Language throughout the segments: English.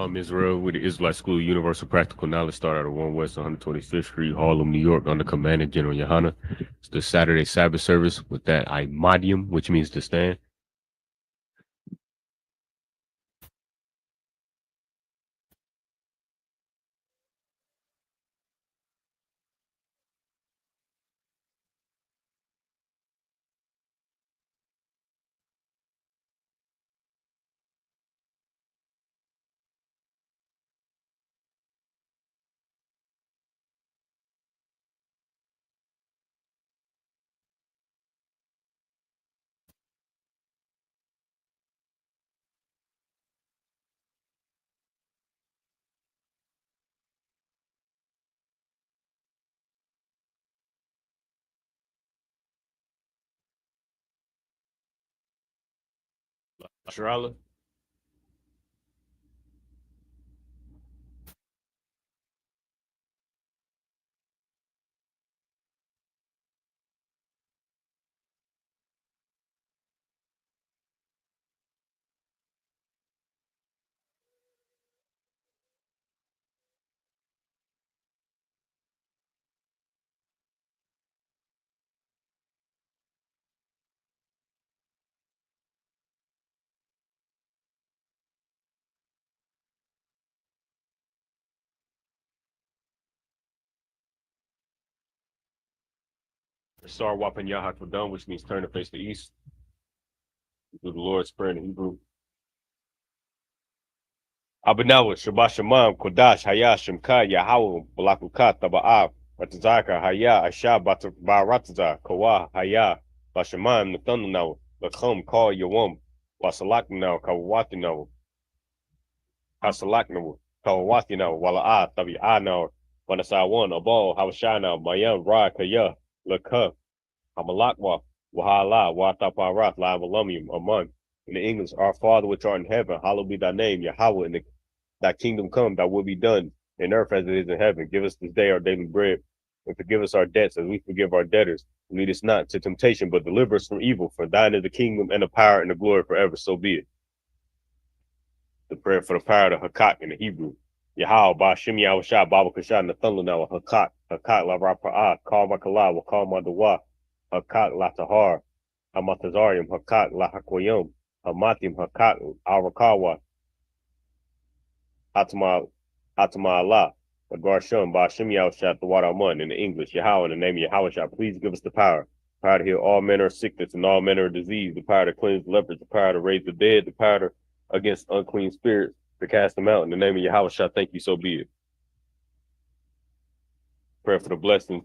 Shalom, Israel, with the Israelite School of Universal Practical Knowledge, started out at 1 West 125th Street, Harlem, New York, under Commanding General Yohana. It's the Saturday Sabbath service with that Imadium, which means to stand. Sharala. Sar Wapan Yahakadam, which means turn to face the east. Do the Lord's Prayer in Hebrew. Abinawa, Shabashamam, Kodash, Haya, Shemka, Yahawah, Balakukat, Taba'ah, Batazaka, Haya, Asha, Barataza, Kawa, Haya, Bashamam, Nathanaw, Lakum, Call Yawam, Wasalaknaw, Kawatinaw, Hasalaknaw, Kawatinaw, Wala'a, Tabi'anaw, Wanasawan, Abal, Hawashana, Mayam, Ra, Kaya, Lakha, Hamalakwa, Wahala, Wataparat, Lavalumium, Aman. In the English, our Father which art in heaven, hallowed be thy name, Yahweh, in the thy kingdom come, thy will be done in earth as it is in heaven. Give us this day our daily bread, and forgive us our debts as we forgive our debtors. Lead us not to temptation, but deliver us from evil. For thine is the kingdom and the power and the glory forever. So be it. The prayer for the power of the Hakak in the Hebrew. Yahal, Ba Shimi Awashah, Baba Kashah, Nathanaw, Hakak, Hakak, La Rapa'ah, Kal Makala, Wakal Madawa, Hakak, La Tahar, Hamatazarium, Hakak, La Hakoyum, Hamatim, Hakak, Arakawa, Atama Allah, the Garshum, Ba Shimi Awashah, the Wadaman in the English. Yahal, in the name of Yahawashah, please give us the power to heal all manner of sickness and all manner of disease, the power to cleanse lepers, the power to raise the dead, the power to against unclean spirits, to cast them out. In the name of Yahweh, thank you, so be it. Prayer for the blessing,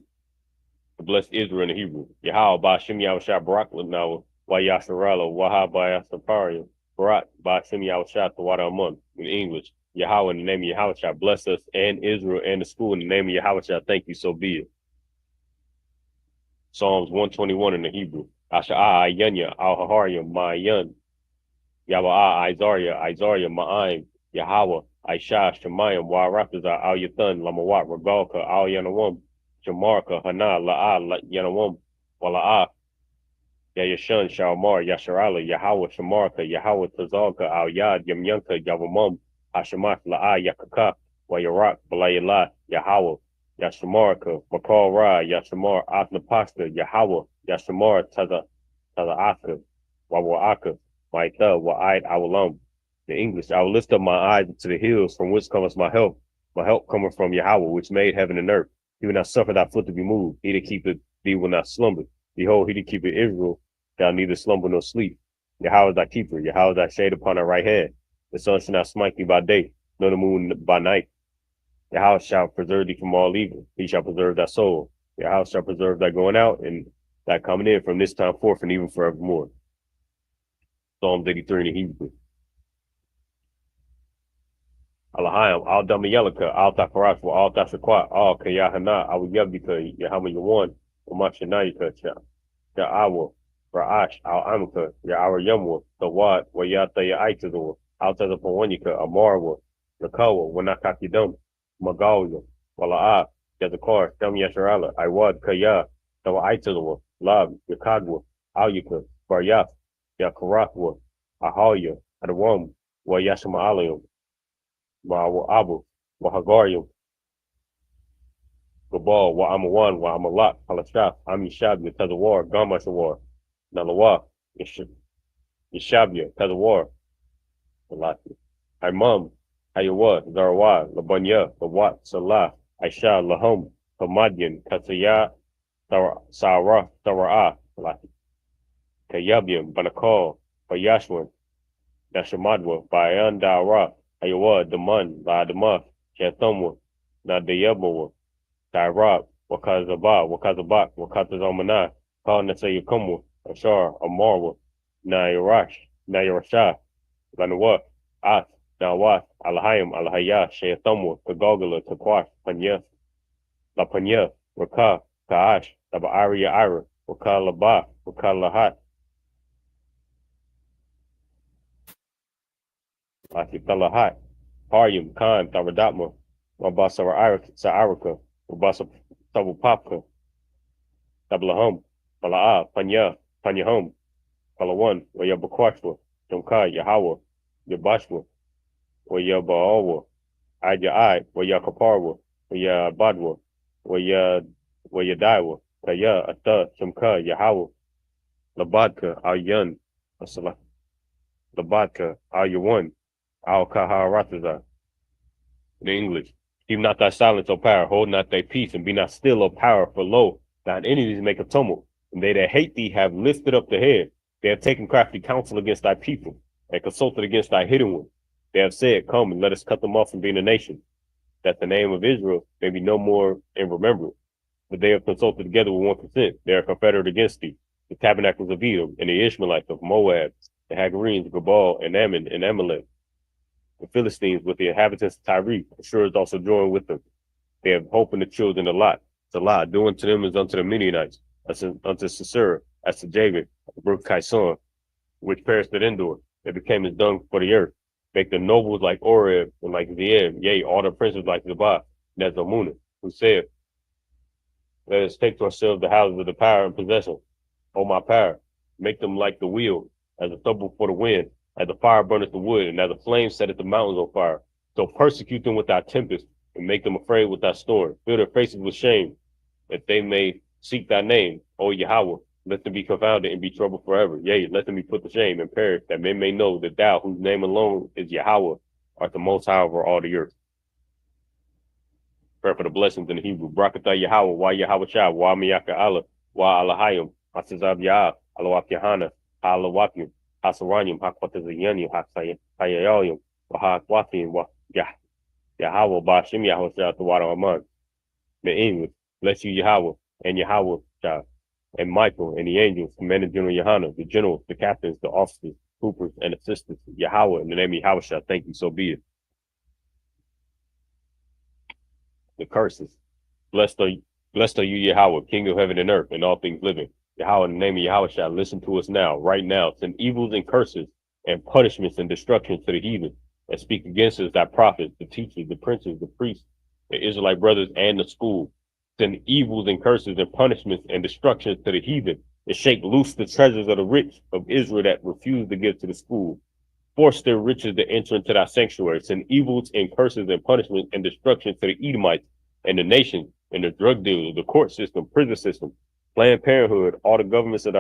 to bless Israel in the Hebrew. Yahweh, Ba Shem Yahweh, Barak Lanawa, Wa Yasharala, Waha Ba Yasaparia, Barak, Ba Shem Yahweh, the Water Amun, in English. Yahweh, in the name of Yahweh, bless us and Israel and the school. In the name of Yahweh, thank you, so be it. Psalms 121 in the Hebrew. Asha'a Ayanya, Al Haharia, Ma'ayan, Yahweh, Isaiah, Ma'aim, Yahweh, Aisha, Shemayim, Wa Rafaza, Al Yathan, Lamawat, Ragalka, Al Yanawam, Shamarka, Hana, La'a, Yanawam, Wala'a, Yayashan, Shalmar, Yasharala, Yahweh, Shamarka, Yahweh, Tazalka, Al Yad, Yamyanka, Yavamam, Hashemat, La'a, Yakaka, Wayarak, Balayala, Yahweh, Yashamarka, Makal Ra, Yashamar, Atnapasta, Yahweh, Yashamar, Taza Wawa'aka, Maitha, Wa'id, Awalam. The English, I will lift up my eyes to the hills from which cometh my help. My help cometh from Yahweh, which made heaven and earth. He will not suffer thy foot to be moved. He that keepeth thee will not slumber. Behold, he that keepeth Israel shall neither slumber nor sleep. Yahweh is thy keeper. Yahweh is thy shade upon thy right hand. The sun shall not smite thee by day, nor the moon by night. Yahweh shall preserve thee from all evil. He shall preserve thy soul. Yahweh shall preserve thy going out and thy coming in from this time forth and even forevermore. Psalms 83 in the Hebrew. Alahayim, Al Damayelika, Al Takarach, Al Tashakwat, Al Kayahana, Al Yabdika, Yahama Yawan, Umashanayika, Ya'awa, Ra'ash, Al Amika, Ya'ara Yamwa, Tawad, Wayata Ya'aitazor, Al Tazapawanika, Amarwa, Nakawa, Wanakakidum, Magalia, Wala'a, Yazakar, Dam Yasharala, Iwad Kaya, Tawaitazor, Lab, Yakagwa, Alyaka, Baryaf, Yakarakwa, Ahalya, Adawam, Wayashama Alayum. wa abu, wa hagarium, Gabal, wa amawan, wa amalak, halashaf, amishabia, tazawar, gamashawar, nalawa, yishabia, tazawar, salati. Imam, Hayawa, Zarawa, Labanya, Lawat, Salah, Aisha, Lahum, Hamadian, Kataya, Sarah, Sarah, Kayabian, Banakal, Bayashwan, Nashamadwa, Bayan Dara, Ayawa, Daman, La Dama, Shantamwa, Nadayabawa, Tairab, Wakazabak, Wakazamana, Kal Nasayakumwa, Ashar, Amarwa, Nayarashah, Lanawa, As, Nawat, Alahayim, Alahaya, Shayathamwa, Kagogala, Takwash, Panya, La Panya, Raka, Kaash, Laba Aria Ira, Waka Laba, Waka Lahat, Lakitalahat, Haryam, Khan, Taradatma, Wabasara Saaraka, Wabasa Tawapapka, Tablahum, Palaa, Panya, Panyahum, Palawan, Wayabakwashwa, Jomkai, Yahawa, Yabashwa, Wayabaawa, Aja I, Waya Kaparwa, Waya Badwa, Waya Daiwa, Kaya, Ata, Shamka, Yahawa, Labadka, Al Yun, Labadka, Al Yawan, Al Kaharataza. In English, keep not thy silence, O power, hold not thy peace, and be not still, O power, for lo, thine enemies make a tumult, and they that hate thee have lifted up the head. They have taken crafty counsel against thy people, and consulted against thy hidden one. They have said, come and let us cut them off from being a nation, that the name of Israel may be no more in remembrance. But they have consulted together with one consent. They are confederate against thee, the tabernacles of Edom, and the Ishmaelites of Moab, the Hagarenes, Gabal, and Ammon, and Amalek, the Philistines with the inhabitants of Tyre, Ashur is also joined with them. They have hope in the children of Lot. Salah, do unto them as unto the Midianites, as unto Sisera, as to Jabin, the brook Kison, which perished at Endor. They became as dung for the earth. Make the nobles like Oreb and like Zeeb, yea, all the princes like Zabah, and Zalmunna, who said, let us take to ourselves the houses of the power and possession. O my power, make them like the wheel, as a stubble for the wind, as the fire burneth the wood, and as the flame setteth the mountains on fire. So persecute them with thy tempest, and make them afraid with thy storm. Fill their faces with shame, that they may seek thy name, O Yahweh. Let them be confounded and be troubled forever. Yea, let them be put to shame and perish, that men may know that thou, whose name alone is Yahweh, art the most high over all the earth. Prayer for the blessings in the Hebrew. Barakatah Yahweh, Wa Yahweh Shah, Wa Miyaka Allah, Wa Alahayim, Hasazab Yah, Alawak Yahana, Alawakim, Hasaranyim, Hakwatazayani, Hasayalim, Wahakwatim, Wa Yahweh, Bashim Yahweh Shah, the water Aman. The English, bless you Yahweh, and Yahweh Shah, and Michael, and the angels, Commander General Yahana, the generals, the captains, the officers, troopers, and assistants. Yahweh, in the name of Yahweh Shah, thank you, so be it. The curses. Blessed are you, Yahweh, King of heaven and earth, and all things living. Yahweh, in the name of Yahweh shall listen to us now, right now. Send evils and curses, and punishments and destruction to the heathen, that speak against us, thy prophets, the teachers, the princes, the priests, the Israelite brothers, and the school. Send evils and curses and punishments and destructions to the heathen, and shake loose the treasures of the rich of Israel that refuse to give to the school. Force their riches to enter into thy sanctuary. Send evils and curses and punishments and destruction to the Edomites and the nations and the drug dealers, the court system, prison system, Planned Parenthood, all the governments of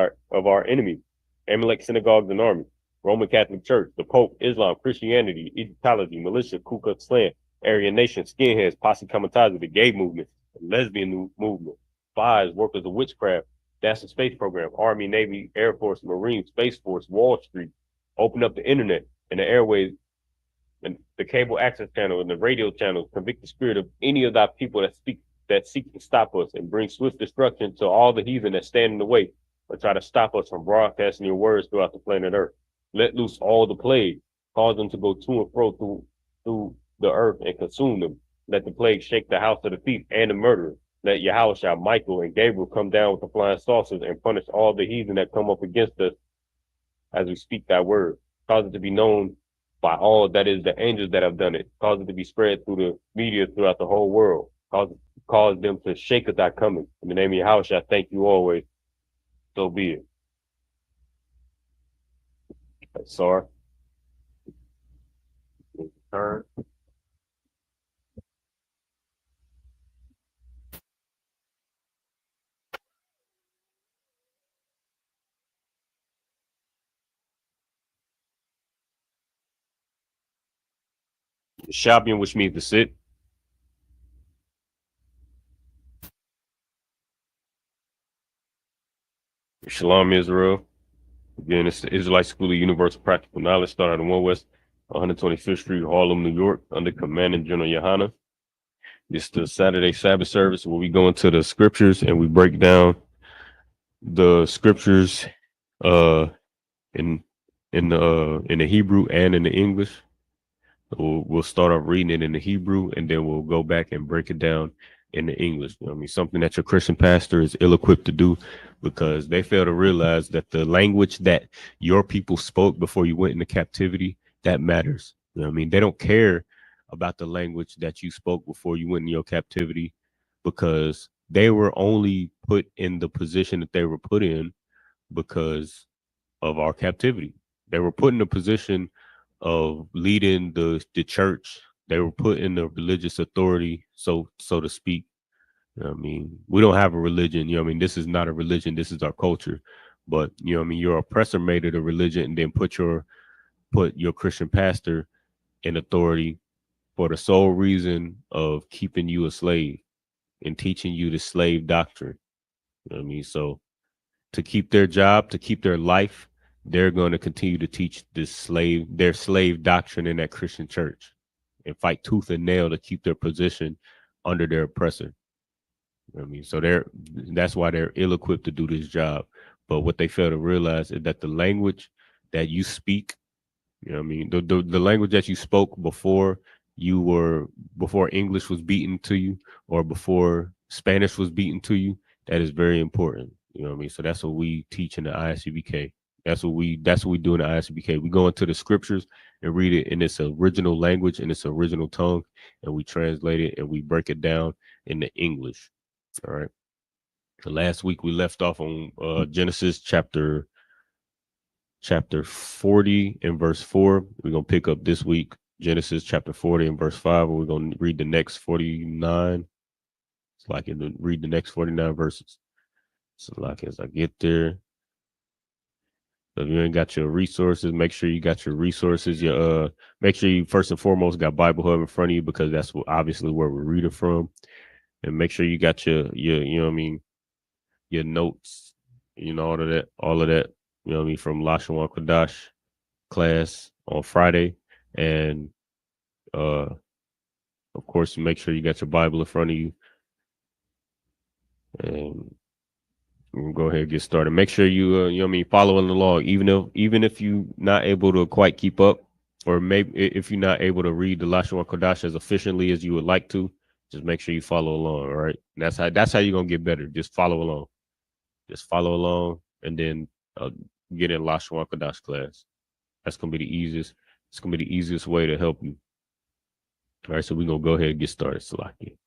our enemies, Amalek synagogues and armies, Roman Catholic Church, the Pope, Islam, Christianity, Egyptology, militia, Ku Klux Klan, Aryan Nation, skinheads, posse comitatus, the gay movement, the lesbian movement, spies, workers of witchcraft, NASA space program, Army, Navy, Air Force, Marine, Space Force, Wall Street, open up the internet and the airways and the cable access channel and the radio channels, convict the spirit of any of thy people that seek to stop us, and bring swift destruction to all the heathen that stand in the way or try to stop us from broadcasting your words throughout the planet Earth. Let loose all the plagues, cause them to go to and fro through the earth and consume them. Let the plague shake the house of the thief and the murderer. Let Yahweh, Michael, and Gabriel come down with the flying saucers and punish all the heathen that come up against us as we speak thy word. Cause it to be known by all, that is, the angels that have done it. Cause it to be spread through the media throughout the whole world. Cause them to shake at thy coming. In the name of Yahweh, I thank you always. So be it. Sorry. Turn. Shabian, which means to sit. Shalom Israel. Again, it's the Israelite School of Universal Practical Knowledge, started on 1 West 125th Street, Harlem, New York, under Commanding General Yohana. It's the Saturday Sabbath service where we go into the scriptures and we break down the scriptures uh in in the Hebrew and in the English. We'll start off reading it in the Hebrew, and then we'll go back and break it down in the English. You know what I mean, something that your Christian pastor is ill-equipped to do, because they fail to realize that the language that your people spoke before you went into captivity, that matters. You know what I mean? They don't care about the language that you spoke before you went in your captivity, because they were only put in the position that they were put in because of our captivity. They were put in a position of leading the church. They were put in the religious authority, so to speak. You know what I mean, we don't have a religion. You know what I mean, this is not a religion. This is our culture. But you know what I mean, your oppressor made it a religion, and then put your Christian pastor in authority for the sole reason of keeping you a slave and teaching you the slave doctrine. You know what I mean, so to keep their job, to keep their life, they're going to continue to teach their slave doctrine in that Christian church, and fight tooth and nail to keep their position under their oppressor. You know what I mean, so that's why they're ill equipped to do this job. But what they fail to realize is that the language that you speak, you know what I mean, the language that you spoke you were before English was beaten to you, or before Spanish was beaten to you, that is very important. You know what I mean? So that's what we teach in the ISUPK. That's what we do in the ISUPK. We go into the scriptures and read it in its original language, in its original tongue, and we translate it and we break it down into English. All right. So last week we left off on Genesis chapter 40 and verse 4. We're going to pick up this week Genesis chapter 40 and verse 5, and we're going to read the next 49. It's like read the next 49 verses. So like as I get there. So if you ain't got your resources, make sure you got your resources. Make sure you first and foremost got Bible Hub in front of you, because that's obviously where we're reading from. And make sure you got your you know what I mean, your notes, all of that, you know what I mean, from Lashon Kodash class on Friday. And uh of course, make sure you got your Bible in front of you, and we'll go ahead and get started. Make sure you know what I mean, following along, even if you're not able to quite keep up, or maybe if you're not able to read the Lashon Kodash as efficiently as you would like to, just make sure you follow along. All right, and that's how you're gonna get better. Just follow along. Just follow along, and then get in Lashon Kodash class. That's gonna be the easiest. It's gonna be the easiest way to help you. All right, so we're gonna go ahead and get started, Salaki.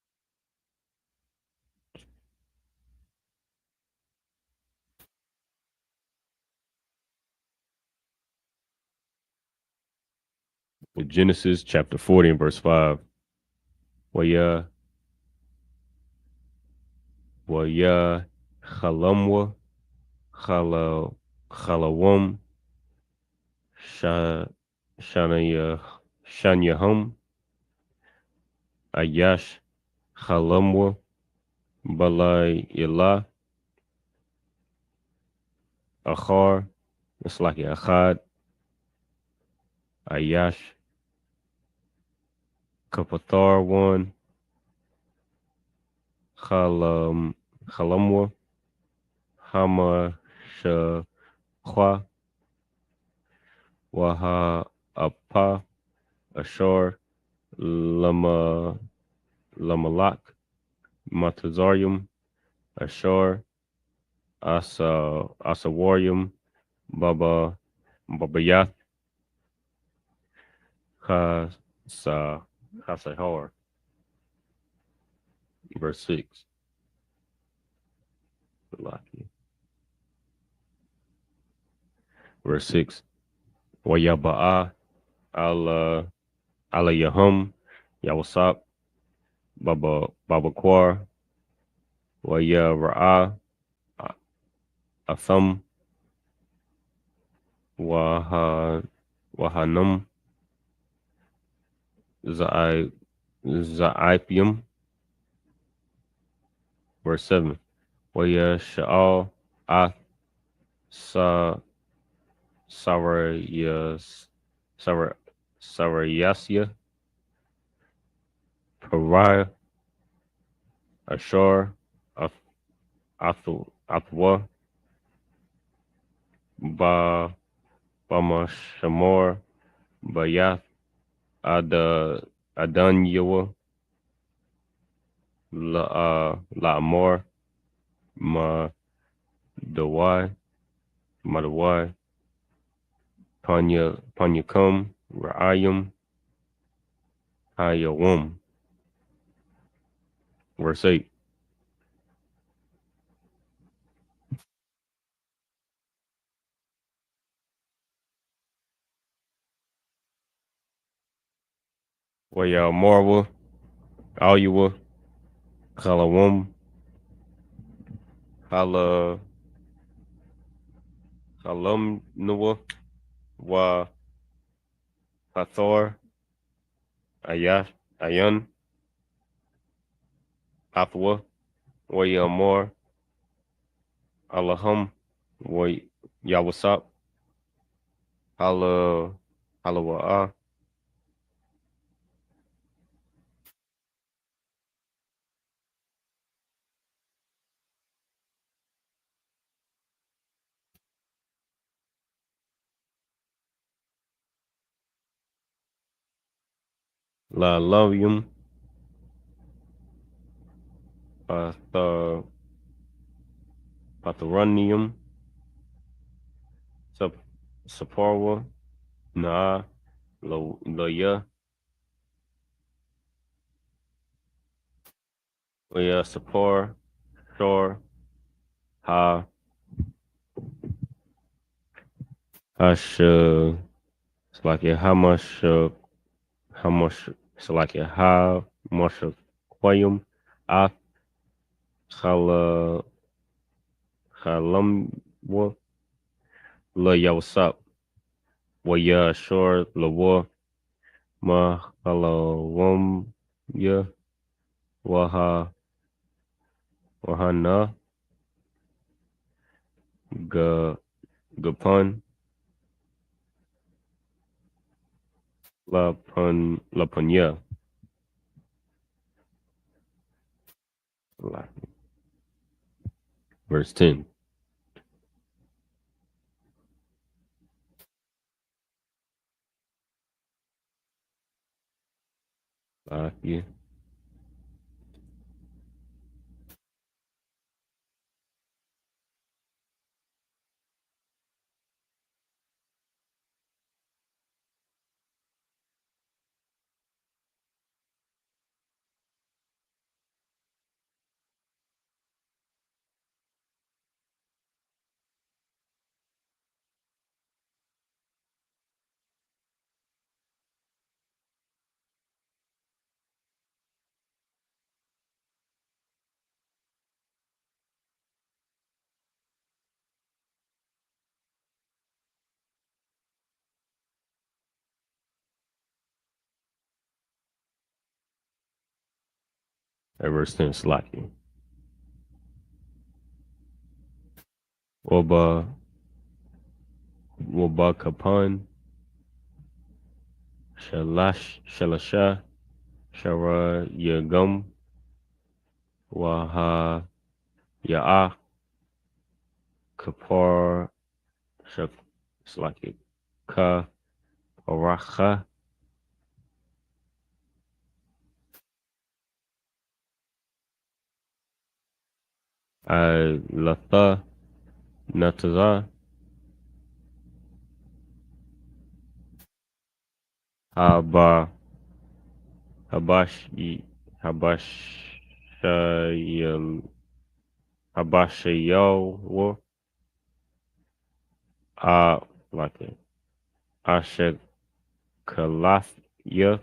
With Genesis chapter 40 and verse 5. Waya Waya Chalamwa Chala Chalawam Sha Shanaya Shanyahum Ayash Chalamwa Balai Yala Achar. It's like Achad Ayash Kapatar one Chalamwa Hama Shahwa Waha Apa Ashar Lama Lamalak Matazarium Ashar Asawarium Babayath Hasahar. Verse 6. Verse 6. Wayaba'a ala Yahum Yawasap Babaquar Waya Ra'a Atham Wahanum Zai Zaipium. Verse 7. Waya Sha'al Ath Sa Sarayas Sar Sarayasya Pariah Ashur Athwa Ba Bama Shamor Bayath Ada Adanyawa La Amor Ma Dawai Madawai Panyakum Ra'ayim Hayawum. Verse 8. Waya Marwa Aluwa Kalawum Hala Halam Nuwa Wa Hathor Ayah Ayan Athwa Waya Mar Alaham Way Yawasap Hala Halawa'a La Lavium Patha Patharanium Sap Saparwa Na Laya Waya Sapar Shor Ha Hash Salakia how much Salakia Ha Masha Quayum Ath Khala Khalamwa La Yawsap Waya Shor Lawa Ma Halawam Ya Waha Wahana Ga Gapun La Punya. Verse 10. Yeah. At verse 10, Slaki. Woba Woba Kapan Shalasha Shara Yagum Waha Ya'a Kapar Shak Slaki Ka Aracha Latha Nataza Haba Habash Habashayal Habashayawa like it. Ashek Kalathya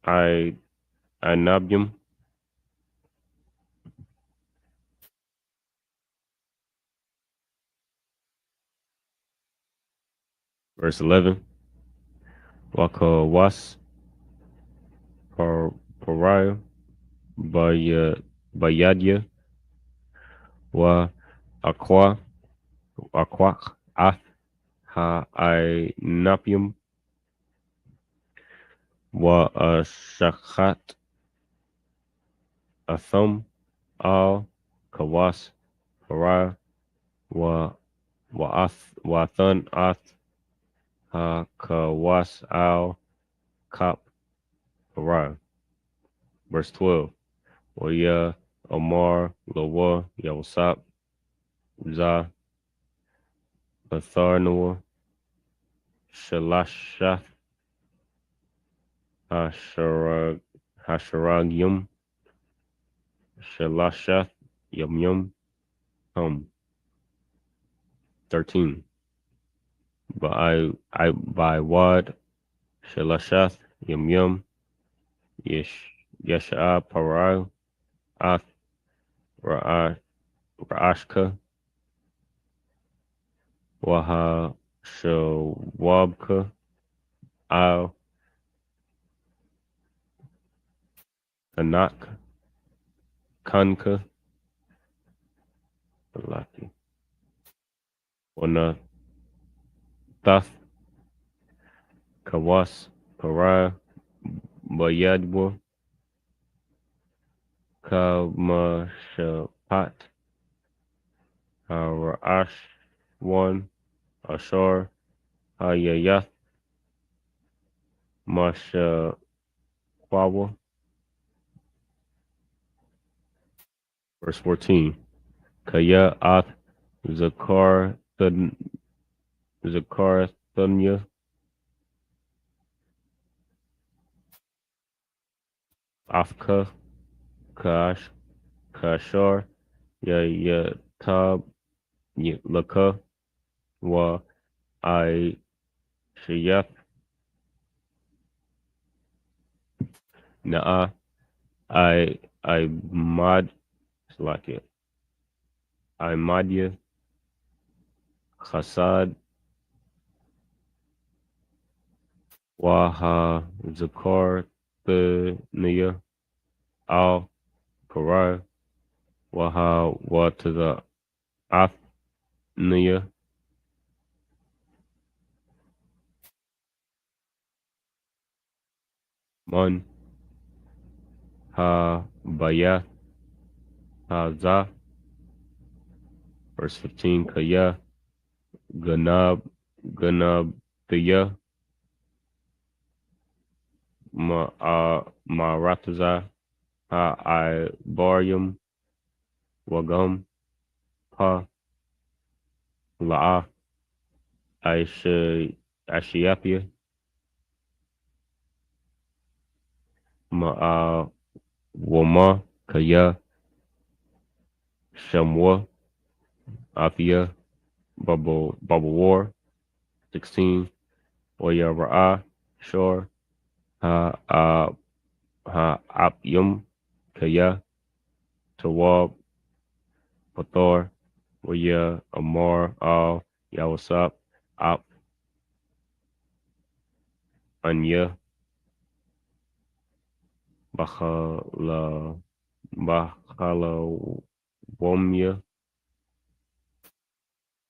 I Anabium. Verse 11. Wakawas Pariah Bayadya Wa Aqua Aquak Ath Ha Inapium Wa Shakhat Athum Al Kawas Pariah Wa Wathan Ath Ha Kawas Al Kap Pariah. Verse 12. Waya Omar Lawa Yawasap Za Batharnua Shalashath Hasharagyum Shalashath Yum Hum. 13. By Wad Shalashath Yum Yesha Parai Ath Ra'ashka Waha Shawabka Al Anak Kanka Laki Wana Tath Kawas Parai Bayadwa Kamashapat Ra'ash one Ashar Hayayath Masha Kwawa. Verse 14. Kaya Ath Zakar Thunya Afka Kash Kashar Yatab Laka Wa I Shayath Na'a I Mad Slakia I Madya Chasad Waha Zakar Thunya Al Karai Waha Wataza Athnia Mun Ha Bayath Ha Za. Verse 15. Kaya Ganab Thaya Marataza Ha I Barium Wagum Pa La'a Ashiapia Ma'a Wama Kaya Shamwa Afia Bubble War. 16. Oya Ra'a Shor Ha Ha Apyum Kaya Tawab Pathor Oya Amar Al Yawasap Ap Anya Bakhala Womya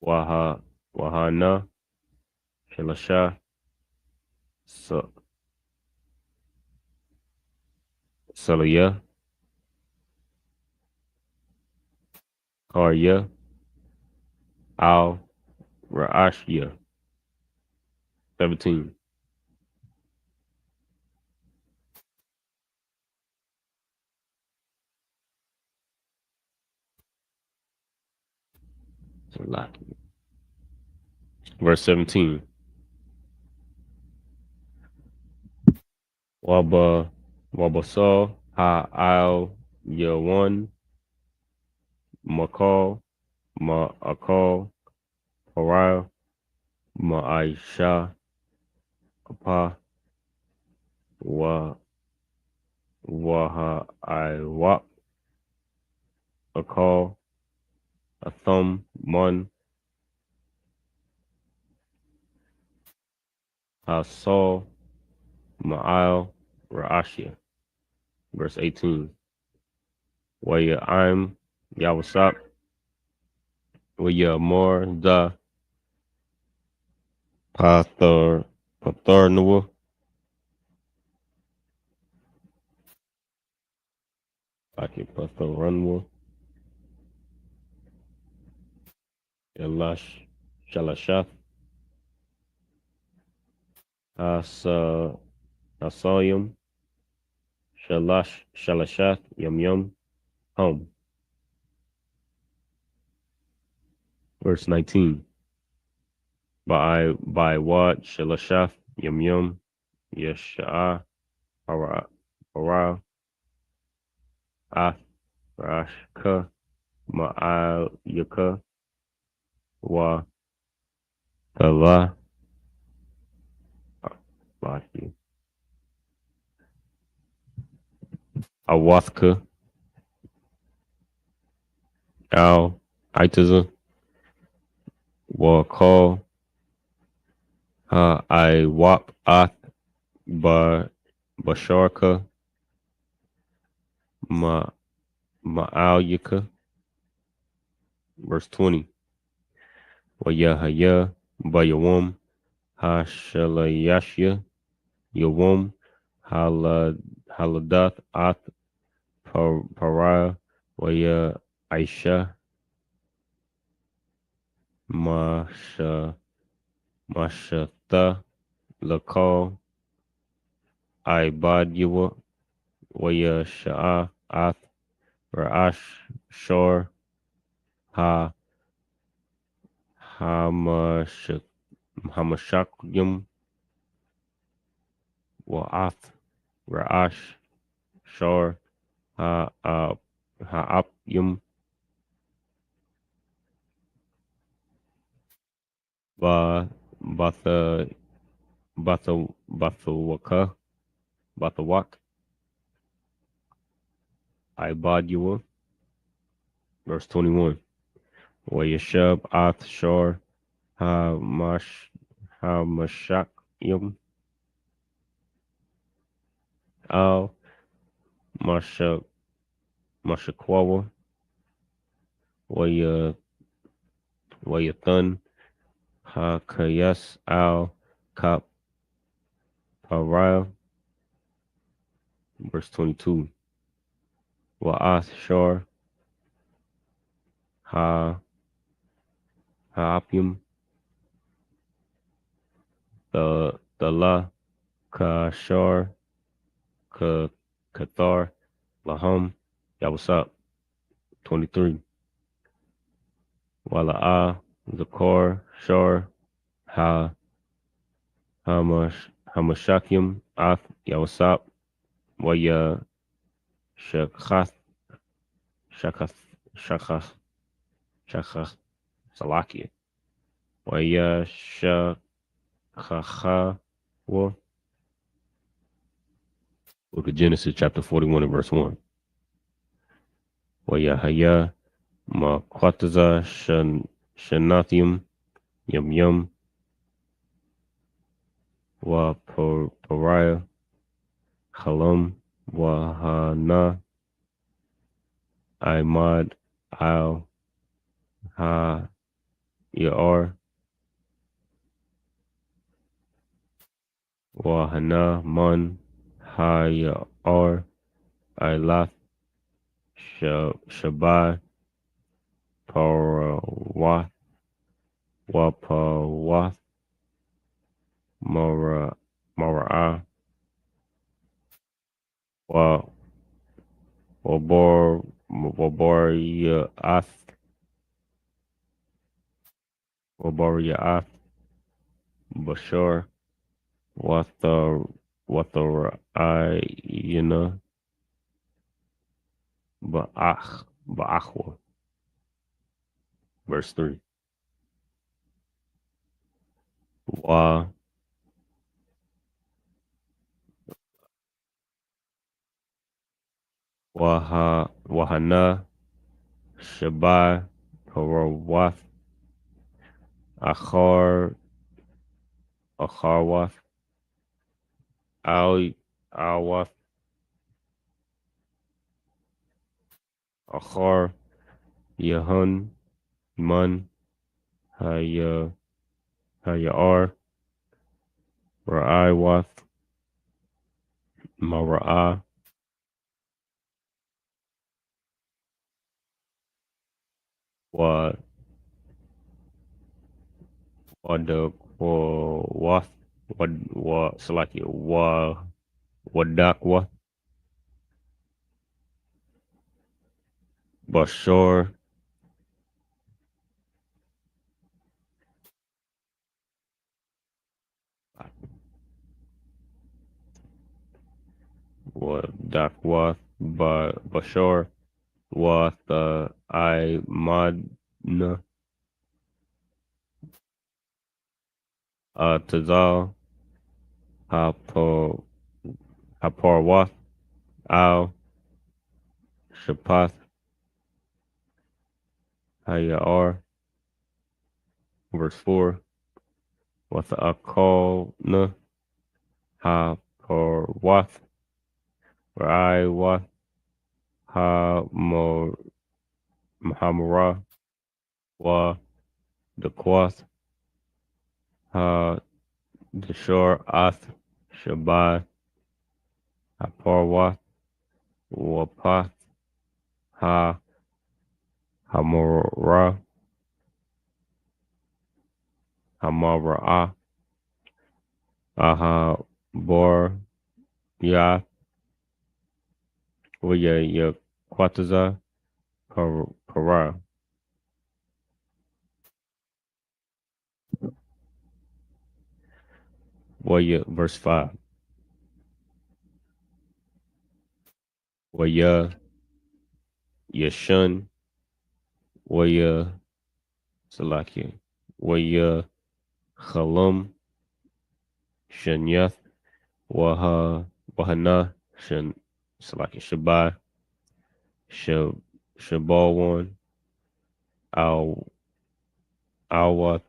Wahana Shilasha Salaya Karya Al Ra'ashya. 17. Verse 17. Wabasal Ha Al Yawan Makal Ma'akal Haral Ma'aisha Apa Waha Iwak Akal Athum Mun Hasal Ma'al Ra'ashia. Verse 18. Waya I'm Yawasap. Waya more the Patharnua. Aki Patharnua. Elash Shalashath. Asa Asayim. Shalashath Yum Yum. Home. Verse 19. By what Shalashath Yum Yum. Yesha'ah. Para. Ath. Rashka. Ma'al Yuka. Wa. Tala. Laki. Awathka. Al. Itaza. Wa Call. I Wap Ath. Ba. Basharka. Ma. Ma'al Yuka. Verse 20. Wa Yahaya. Ba Yawam. Ha Shalayashya. Yawam. Haladath Ath. Pariah. Wa Ya Aisha. Masha. Mashatha. Lakal. Ibadyawa. Waya Sha'a Ath Ra'ash Shor Ha Hamashakyum Wa'ath Ra'ash Shor Ha'apyum Ba Batha Bathawak Ibadyawa. Verse 21. Wayashub Ath Shor Hamashakyum Al Mashakwawa Wayathan HaKayas Al Kap Pariah. Verse 22. Wa'ath Shor Ha Ha'apim the La Ka Shor Ka Kathar Laham. Yeah, what's up? 23. Wala'ah Zakor Shor Ha Hamashakim Ath. Yeah, what's up? Waya Shakath Shakath Shakath Shakath Salakia. Waya Shakacha. Book of Genesis, chapter 41 and verse 1. Wayahaya Makwataza Shanathium Yum Yum Wa Pariah Halam Wahana Imad Al Ha Yar Wahana Man Ha Yar Ilath Shabai Parawath Wapawath Mara'ah Wa Waboriath Bashar Watharayina Ba'achwa. Verse 3. Wa Wahana Shabai Parawath Acharwath Awath, Achar, Yahun, Man, Haya, Hayar, Ra'iwath, Mara'a, Wa, Wada, Wath, Salaki, Wadakwa, Bashar, Wadakwath, Bashar, Wath, I Madna, Tazal, Hapo, Haparwath, Al, Shapath, Hayar, verse 4, Wath Akalna, Haparwath, Raiwath, Hamara, Wa, Dakwath, Ha, Dashar, Ath, Shabai, Haparwath, Wapath, Ha, Hamara, Hamara, Aha, Bor, Ya, Waya, Yaquataza, Para, Waya, verse 5, Waya, Yashun, Waya, Salakia, Waya, Khalum, Shanyath, Wahana, Salakia, Shabai, Shabalwan, Al, Alwath,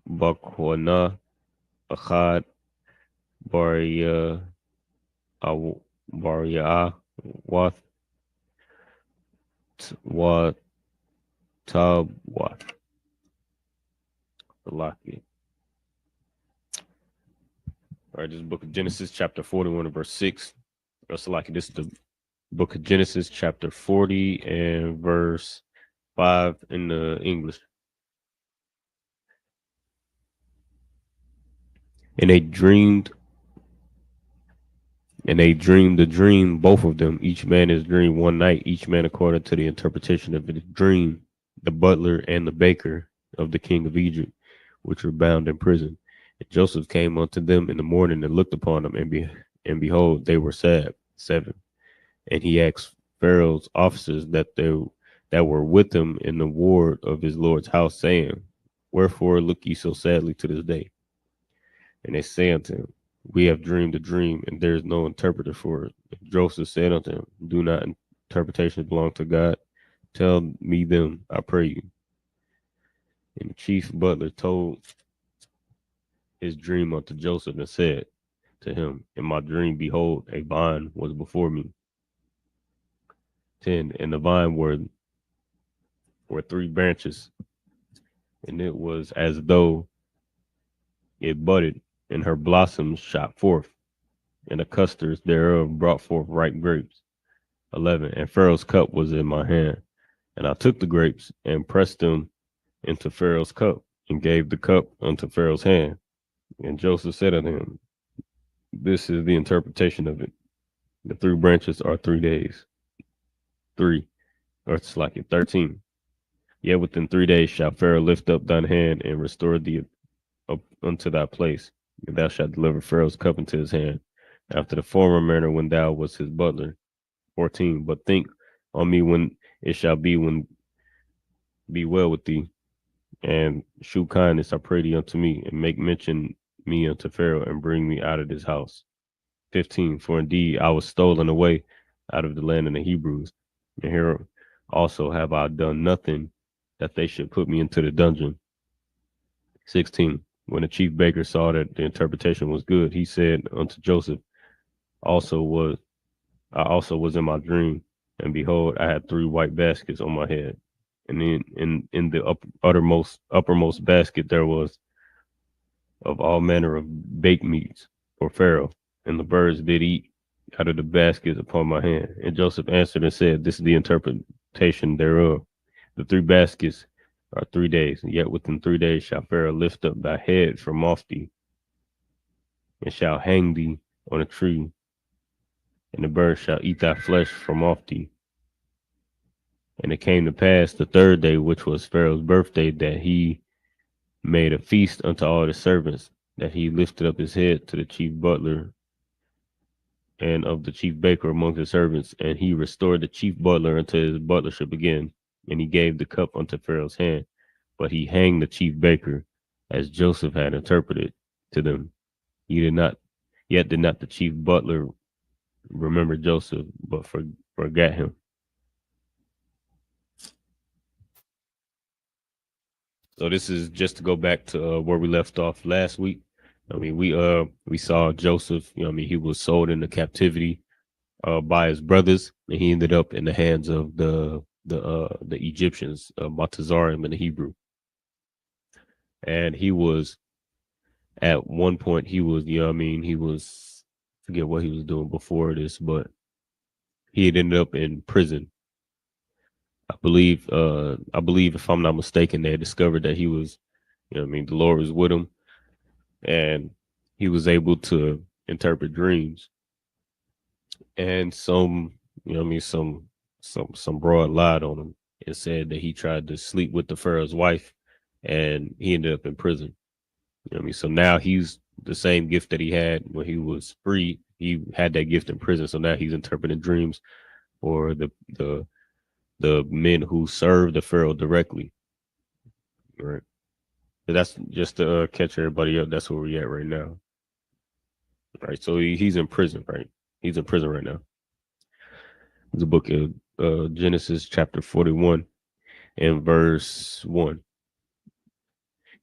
Bakwana, Achad, Baria, Baria, Wath, Wat, Tab, Wath, Salakia. All right, this is the book of Genesis, chapter 41, and verse 6. Salaki, this is the book of Genesis, chapter 40, and verse 5 in the English. And they dreamed the dream, both of them. Each man his dream one night, each man according to the interpretation of his dream, the butler and the baker of the king of Egypt, which were bound in prison. And Joseph came unto them in the morning and looked upon them, and behold, they were sad. 7. And he asked Pharaoh's officers that were with him in the ward of his Lord's house, saying, Wherefore look ye so sadly to this day? And they say unto him, We have dreamed a dream, and there is no interpreter for it. And Joseph said unto him, Do not interpretations belong to God? Tell me them, I pray you. And the chief butler told his dream unto Joseph, and said to him, In my dream, behold, a vine was before me. 10. And the vine were 3 branches, and it was as though it budded, and her blossoms shot forth, and the clusters thereof brought forth ripe grapes. 11. And Pharaoh's cup was in my hand, and I took the grapes and pressed them into Pharaoh's cup, and gave the cup unto Pharaoh's hand. And Joseph said unto him, This is the interpretation of it. The 3 branches are 3 days. 3, or it's like it, 13. Yet within 3 days shall Pharaoh lift up thine hand and restore thee up unto thy place, and thou shalt deliver Pharaoh's cup into his hand, after the former manner when thou wast his butler. 14. But think on me when it shall be well with thee, and shew kindness, I pray thee, unto me, and make mention me unto Pharaoh, and bring me out of his house. 15. For indeed I was stolen away out of the land of the Hebrews, and here also have I done nothing that they should put me into the dungeon. 16. When the chief baker saw that the interpretation was good, he said unto Joseph, also was I also was in my dream, and behold, I had 3 white baskets on my head, and in the uppermost basket there was of all manner of baked meats for Pharaoh, and the birds did eat out of the baskets upon my hand. And Joseph answered and said, This is the interpretation thereof. The 3 baskets are 3 days, and yet within 3 days shall Pharaoh lift up thy head from off thee, and shall hang thee on a tree, and the birds shall eat thy flesh from off thee. And it came to pass the 3rd day, which was Pharaoh's birthday, that he made a feast unto all the servants, that he lifted up his head to the chief butler and of the chief baker among his servants, and he restored the chief butler unto his butlership again, and he gave the cup unto Pharaoh's hand. But he hanged the chief baker, as Joseph had interpreted to them. Yet did not the chief butler remember Joseph, but forgot him. So this is just to go back to where we left off last week. I mean, we saw Joseph. I mean, he was sold into captivity by his brothers, and he ended up in the hands of the Egyptians, Matazarim in the Hebrew. And he was at one point he was, I mean, he was forget what he was doing before this, but he had ended up in prison. I believe if I'm not mistaken, they had discovered that he was, I mean, the Lord was with him, and he was able to interpret dreams. And I mean, some broad lied on him and said that he tried to sleep with the Pharaoh's wife, and he ended up in prison. I mean, so now he's the same gift that he had when he was free. He had that gift in prison, so now he's interpreting dreams for the men who serve the Pharaoh directly. Right. So that's just to catch everybody up. That's where we're at right now. Right. So he's in prison. Right. He's in prison right now. The book of Genesis, chapter 41, and verse 1.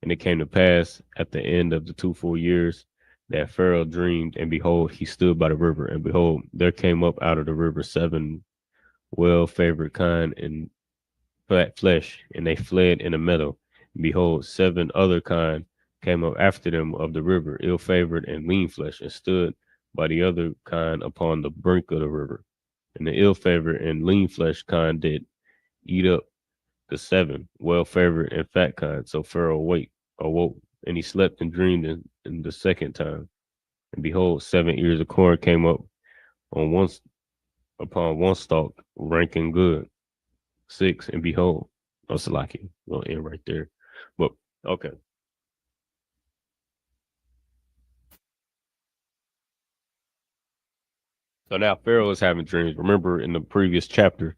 And it came to pass at the end of the 2 full years that Pharaoh dreamed, and behold, he stood by the river, and behold, there came up out of the river 7 well favored kine and fat flesh, and they fled in a meadow. And behold, 7 other kine came up after them of the river, ill favored and lean flesh, and stood by the other kine upon the brink of the river. And the ill favored and lean flesh kine did eat up the 7 well favored and fat kine. So Pharaoh awoke, and he slept and dreamed in the second time. And behold, 7 ears of corn came up on one upon one stalk, ranking good. 6, and behold, oh, Salaki, we'll end right there. But okay. So now Pharaoh is having dreams. Remember in uh, the previous chapter,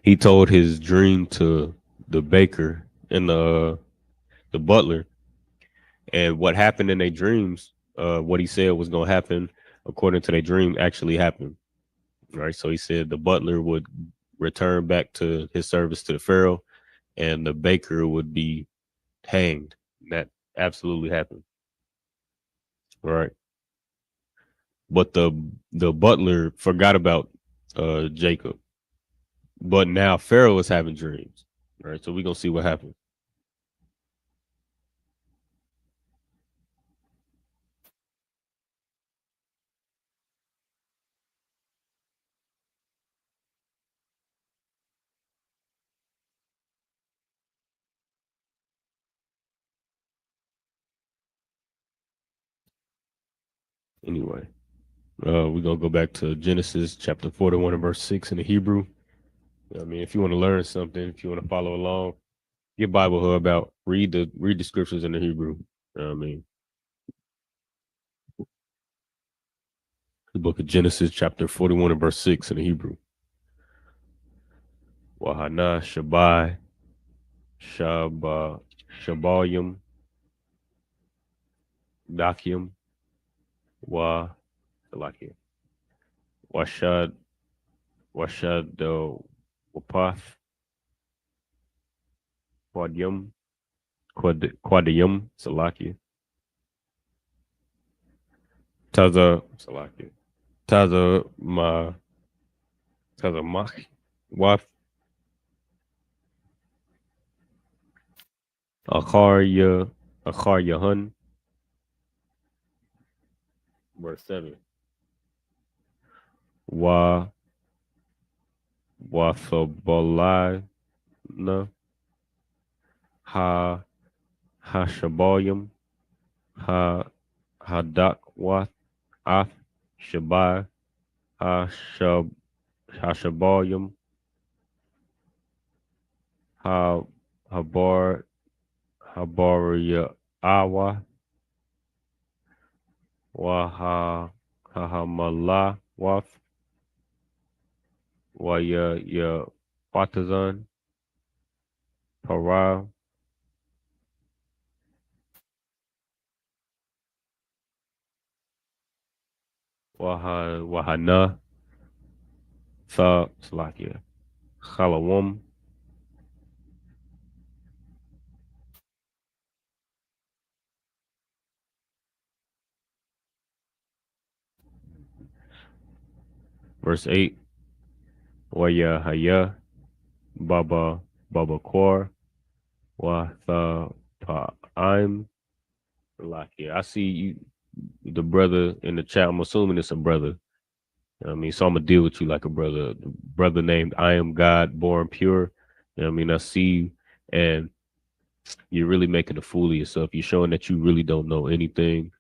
he told his dream to the baker and the butler, and what happened in their dreams, what he said was going to happen according to their dream actually happened. Right. So he said the butler would return back to his service to the Pharaoh, and the baker would be hanged. That absolutely happened. Right. But the butler forgot about Jacob. But now Pharaoh is having dreams. Right. So we're gonna see what happens. Anyway. We're gonna go back to Genesis chapter 41 and verse 6 in the Hebrew. I mean, if you want to learn something, if you want to follow along, get Bible Hub out, read the scriptures in the Hebrew. I mean, the book of Genesis, chapter 41 and verse 6 in the Hebrew. Wahana Shabai Shaba Shabayim Dakim Wa Salakia Washad Washad Wapath Quadyum Quadyum Salakia Taza Salaki. Taza Ma Taza Mach Waf Akarya Akarya Hun. Verse 7. Wa Wathabalai Na Ha Hashabayim Ha Hadak Wath Ath Shabai Hashab Hashabayim Ha Habar Habarya Awa Waha Hahamala Wath Waya Ya Watazan Para Wahana Tha Salakia Khalawam. Verse 8. Waya Haya Baba Baba Kor Watha Pa'im. Salakia. I see you, the brother in the chat. I'm assuming it's a brother. I mean, so I'm gonna deal with you like a brother. Brother named I am God, born pure. I mean, I see you, and you're really making a fool of yourself. You're showing that you really don't know anything.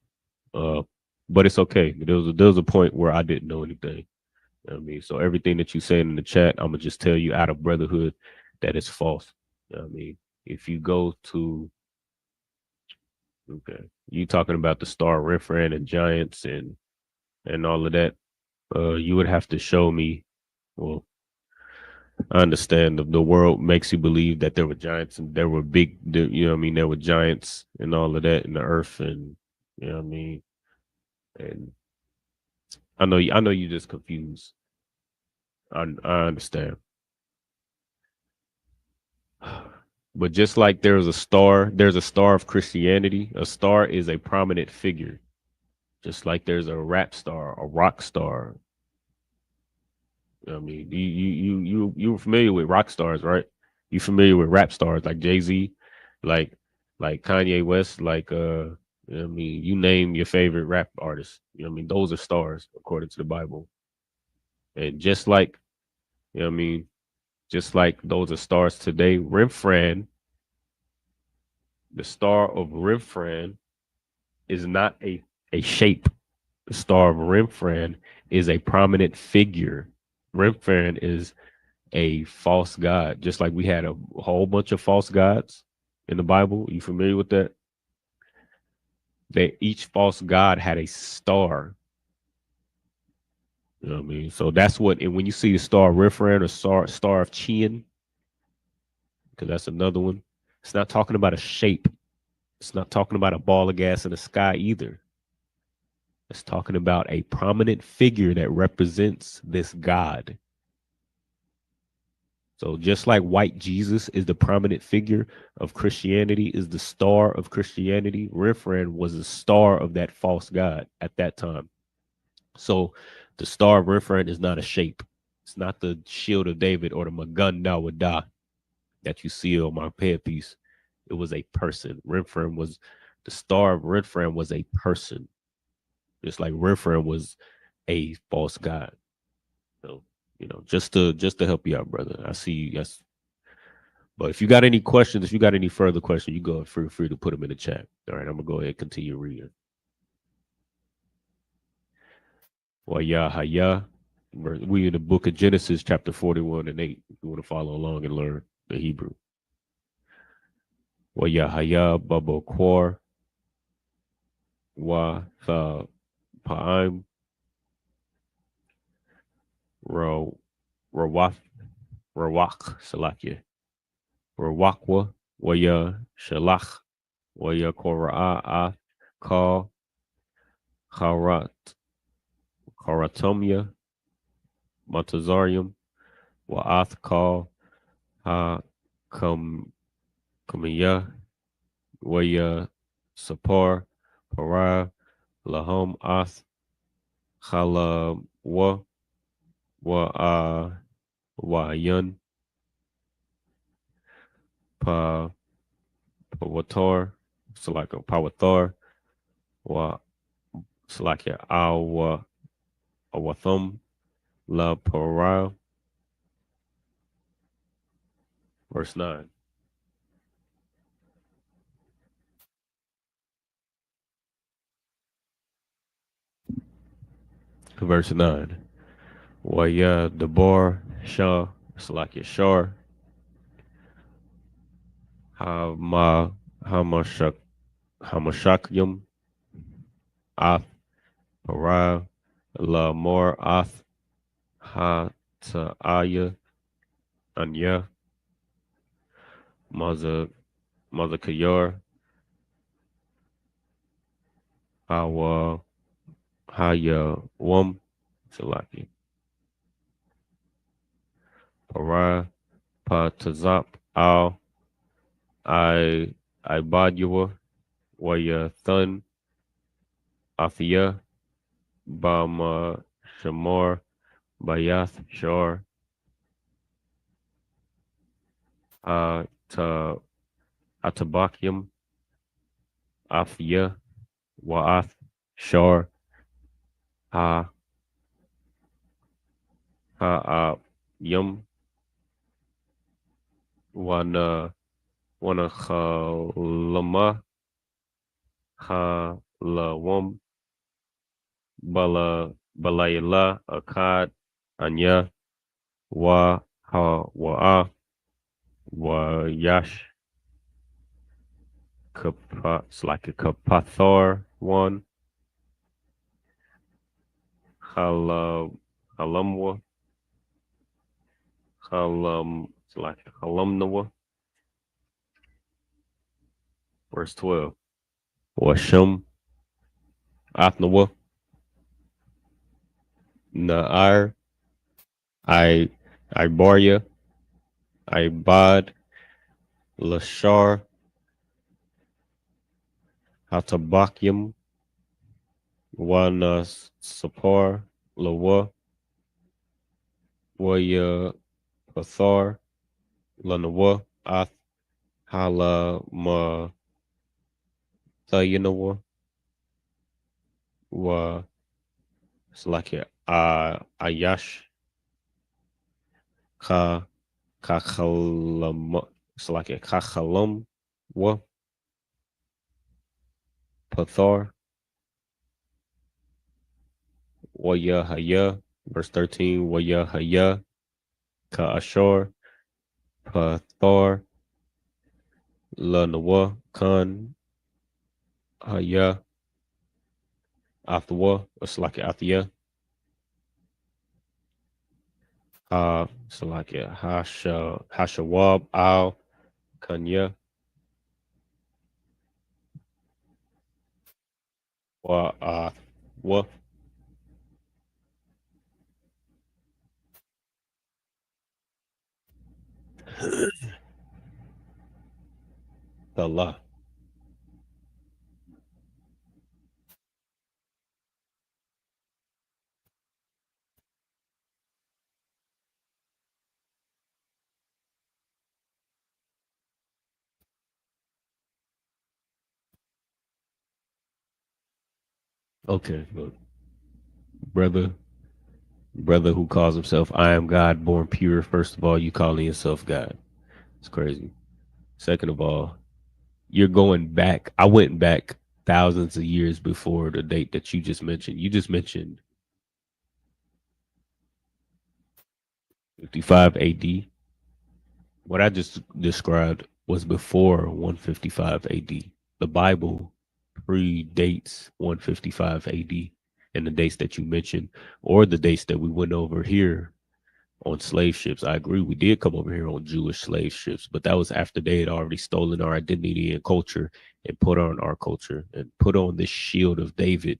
Uh, but it's okay. There was a point where I didn't know anything. I mean, so everything that you saying in the chat, I'm gonna just tell you out of brotherhood that it's false. I mean, if you go to okay, you talking about the star Renfran and Giants and all of that, you would have to show me. Well, I understand the world makes you believe that there were giants and there were big, you know what I mean? There were giants and all of that in the earth. And, you know what I mean? And I know you just confused. I understand. But just like there's a star of Christianity. A star is a prominent figure. Just like there's a rap star, a rock star. I mean, you familiar with rock stars, right? You familiar with rap stars like Jay-Z, like like Kanye West, like you know what I mean, you name your favorite rap artist. You know what I mean? Those are stars according to the Bible. And just like, you know what I mean, just like those are stars today, Rimfran, the star of Rimfran is not a shape. The star of Rimfran is a prominent figure. Rimfran is a false god, just like we had a whole bunch of false gods in the Bible. You familiar with that? That each false god had a star. You know what I mean? So that's what, and when you see the star of Rifran or star of Chian, because that's another one, it's not talking about a shape. It's not talking about a ball of gas in the sky either. It's talking about a prominent figure that represents this God. So just like white Jesus is the prominent figure of Christianity, is the star of Christianity, Rifran was the star of that false god at that time. So the star of Rifran is not a shape. It's not the shield of David or the Magun Dawada that you see on my headpiece. It was a person. Rifran was the star of Rifran was a person. Just like Rifran was a false god. So, you know, just to help you out, brother. I see you. Yes. But if you got any questions, if you got any further questions, you go free to put them in the chat. All right, I'm gonna go ahead and continue reading. Well, yeah, we in the book of Genesis, chapter 41 and 8. If you want to follow along and learn the Hebrew. Well, yeah, Babo Quar, Wa Tha Pa'im, Ro Rawak Rawak Salakia, Rawakwa, Waya Shalach, Waya Kora'a Ka Harat Karatomia, Montazarium, Wa'ath Ka Ha Kam Kamiya, Waya Sapar, Para, Lahom Ath, Hala wa yun pa pawator Salaka pawator wa Salaka awathum la para. Verse 9. Verse 9. Wa ya debar shah Salaka shar ha ma hamashak hamashakyum ath para la mor ath ha ta'aya anya maza mazakayor hawa haya wum Salaki para patazap al I badua waya thun afia bama shamor bayath shor ta atabakyum afia wa'ath shor ha ha yum wana khalama ha lawum balayla akad anya wa'a wa yash it's like a kapathor one halamwa it's like halamnawa. Verse 12. Washum athnawa na'ar I Ibaria Ibad Lashar Hatabakyum Wana Sapar Lawa Waya Pathar Lanawa Ath Hala Ma Thayanawa Wa Slakia Ayash Ka Kakhalam Slakia Kakhalam Wa Pathar Waya Haya. Verse 13. Waya Haya Ka Ashor Pathar Lanawa Khan Haya Athwa Slakia Athia Salakia Hashawab Al Kanya Wa Wa Allah. Okay, look, brother, brother who calls himself I am God, born pure. First of all, you calling yourself God. It's crazy. Second of all, you're going back. I went back thousands of years before the date that you just mentioned. You just mentioned 55 AD. What I just described was before 155 AD. The Bible predates 155 AD and the dates that you mentioned, or the dates that we went over here on slave ships. I agree, we did come over here on Jewish slave ships, but that was after they had already stolen our identity and culture and put on our culture and put on this shield of David.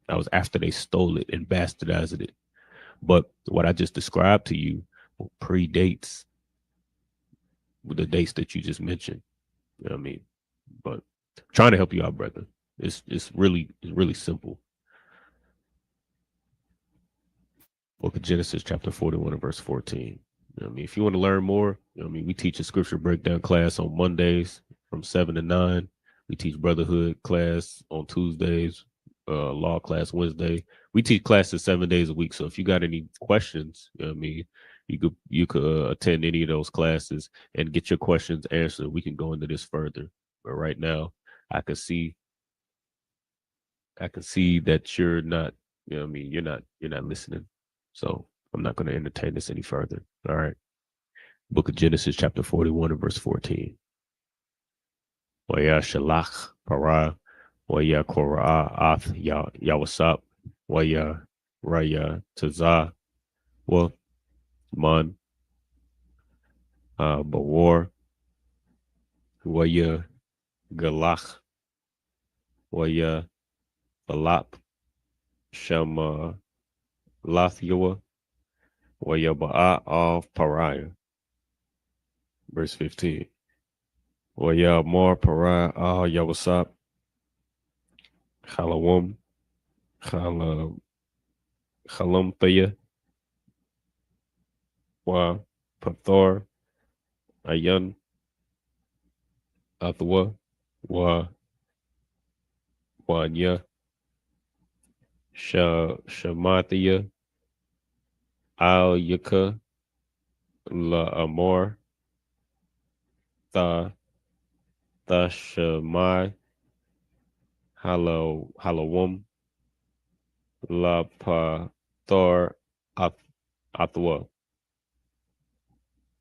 That was after they stole it and bastardized it. But what I just described to you predates the dates that you just mentioned. You know what I mean? But trying to help you out, brother. It's really simple. Book of Genesis, chapter 41 and verse 14. You know what I mean? If you want to learn more, you know what I mean? We teach a scripture breakdown class on Mondays from 7 to 9. We teach brotherhood class on Tuesdays, law class Wednesday. We teach classes 7 days a week. So if you got any questions, you know what I mean, you could attend any of those classes and get your questions answered. We can go into this further. But right now, I can see I can see that you're not, you know what I mean, you're not listening. So I'm not going to entertain this any further. All right. Book of Genesis, chapter 41 and verse 14. Waya shalach para, waya korah ath yawasap, waya raya tazah, wa man bawar, waya galach, waya balap, shama lathyawa, waya ba'a of pariah. Verse 15. Waya mar pariah yawasap, halawam, hala, halamthaya, wa pathor, ayan, athwa, wa wanya, shamathia, al yaka, la amor, tha, tha shamai, halawam, la pathor, athwa.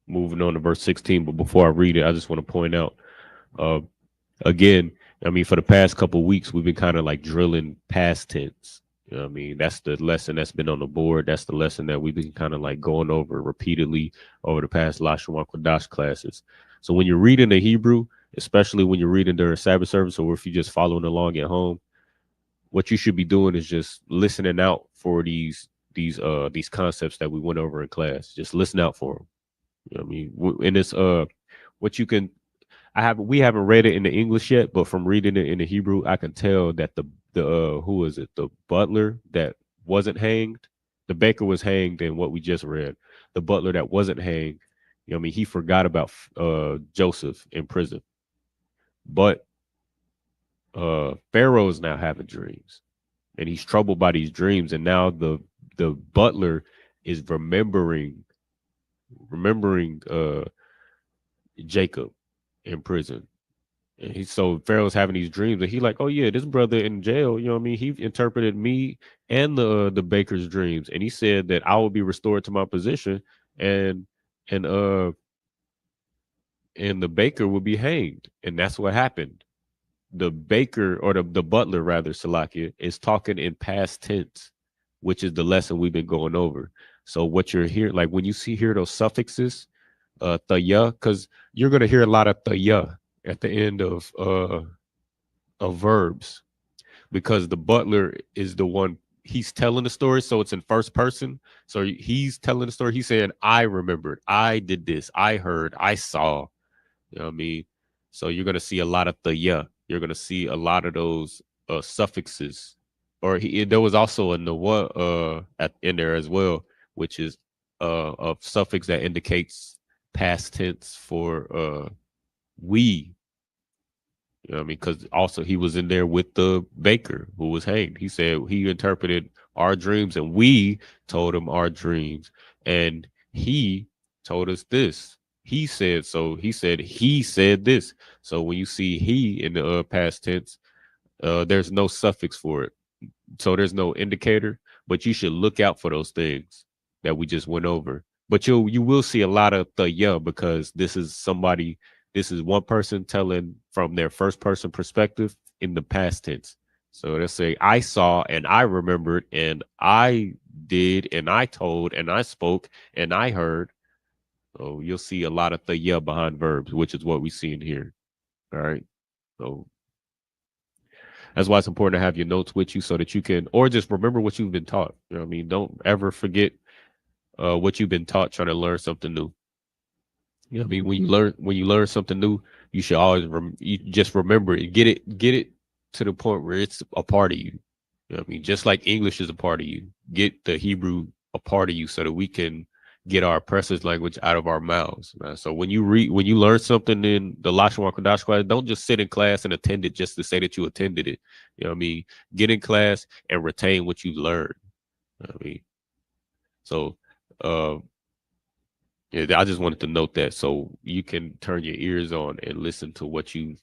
Moving on to verse 16, but before I read it, I just want to point out, uh, again, I mean, for the past couple of weeks, we've been kind of like drilling past tense. You know what I mean? That's the lesson that's been on the board. That's the lesson that we've been kind of like going over repeatedly over the past Lashon Kodash classes. So when you're reading the Hebrew, especially when you're reading during Sabbath service, or if you're just following along at home, what you should be doing is just listening out for these concepts that we went over in class. Just listen out for them. You know what I mean? And it's what you can we haven't read it in the English yet, but from reading it in the Hebrew, I can tell that the who is it? The butler that wasn't hanged, the baker was hanged in what we just read. The butler that wasn't hanged, you know what I mean, he forgot about Joseph in prison. But Pharaoh is now having dreams and he's troubled by these dreams, and now the butler is remembering Jacob in prison. And so Pharaoh's having these dreams, and he like, oh yeah, this brother in jail, you know what I mean? He interpreted me and the baker's dreams, and he said that I will be restored to my position, and and uh and the baker will be hanged, and that's what happened. The baker or the butler rather, Salakia, is talking in past tense, which is the lesson we've been going over. So what you're hearing, like when you hear those suffixes, thaya, because you're gonna hear a lot of thaya at the end of verbs, because the butler is the one, he's telling the story, so it's in first person. So he's telling the story. He's saying, I remembered, I did this, I heard, I saw. You know what I mean? So you're gonna see a lot of the yeah. You're gonna see a lot of those suffixes. Or there was also a nawa at in there as well, which is a suffix that indicates past tense for we. You know what I mean? Because also he was in there with the baker who was hanged. He said he interpreted our dreams and we told him our dreams. And he told us this. He said so. He said this. So when you see he in the past tense, there's no suffix for it. So there's no indicator, but you should look out for those things that we just went over. But you will see a lot of the yeah, because this is one person telling from their first person perspective in the past tense. So let's say I saw and I remembered and I did and I told and I spoke and I heard. So you'll see a lot of the yeah behind verbs, which is what we see in here. All right. So that's why it's important to have your notes with you so that you can, or just remember what you've been taught. You know what I mean? Don't ever forget what you've been taught trying to learn something new. You know what I mean? When you learn something new, you should always you just remember it. Get it to the point where it's a part of you. You know what I mean? Just like English is a part of you. Get the Hebrew a part of you so that we can get our oppressor's language out of our mouths. Man. So when you learn something in the Lashon Kodash class, don't just sit in class and attend it just to say that you attended it. You know what I mean? Get in class and retain what you learned. You know what I mean? So uh yeah, I just wanted to note that so you can turn your ears on and listen to what you've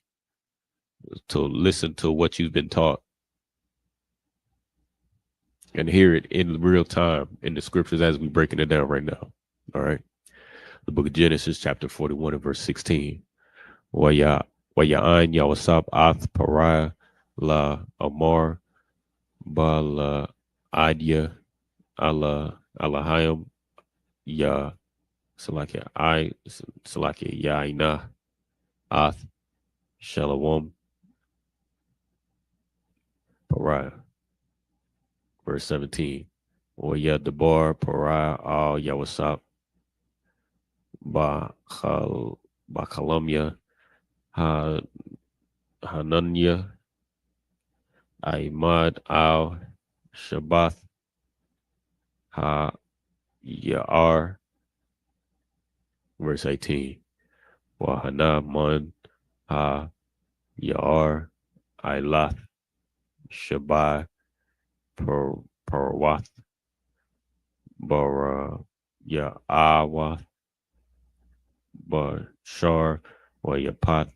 been taught and hear it in real time in the scriptures as we breaking it down right now. All right. The book of Genesis, chapter 41 and verse 16. Waya Wayaan Yawasap Ath Pariah La Amar Bala Adya Allah Allahayim Ya Salakia I Salakia Yaina Ath Shalom Pariah. Verse 17. Waya Debar Pariah Al Yawasap Bakalamya Ha Hananya Ahmad Al Shabbath Ha Ya'ar. Verse 18. Wahana Man Ha Ya'ar Ilath Shabbai Parwath Bara Ya'awath Bashar Wayapath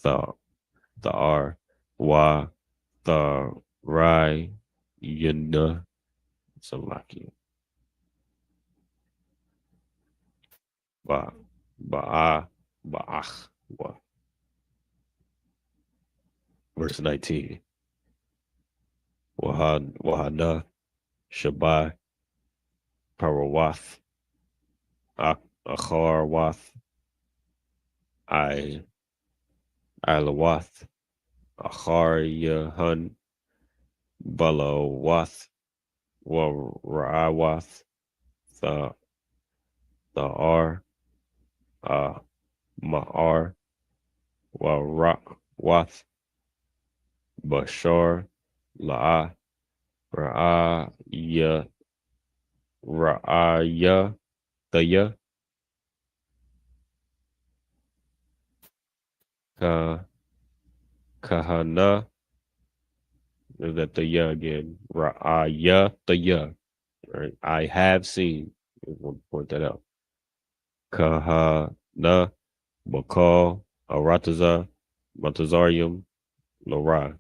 Thar Wa Tharai Yunda Salaki Ba Ba'a Ba'ach Wa. Verse 19. Wahana Shabbai Parawath Acharwath Ilawath Acharyahan Balawath Warawath Tha'ar Ma'ar Warakwath Bashar La'a Ra'aya Ra'aya Thaya Kahana. Is that the ya again? Ra'aya the ya. Right. I have seen. I want to point that out. Kahana Bakal Arataza Montazarium Lora.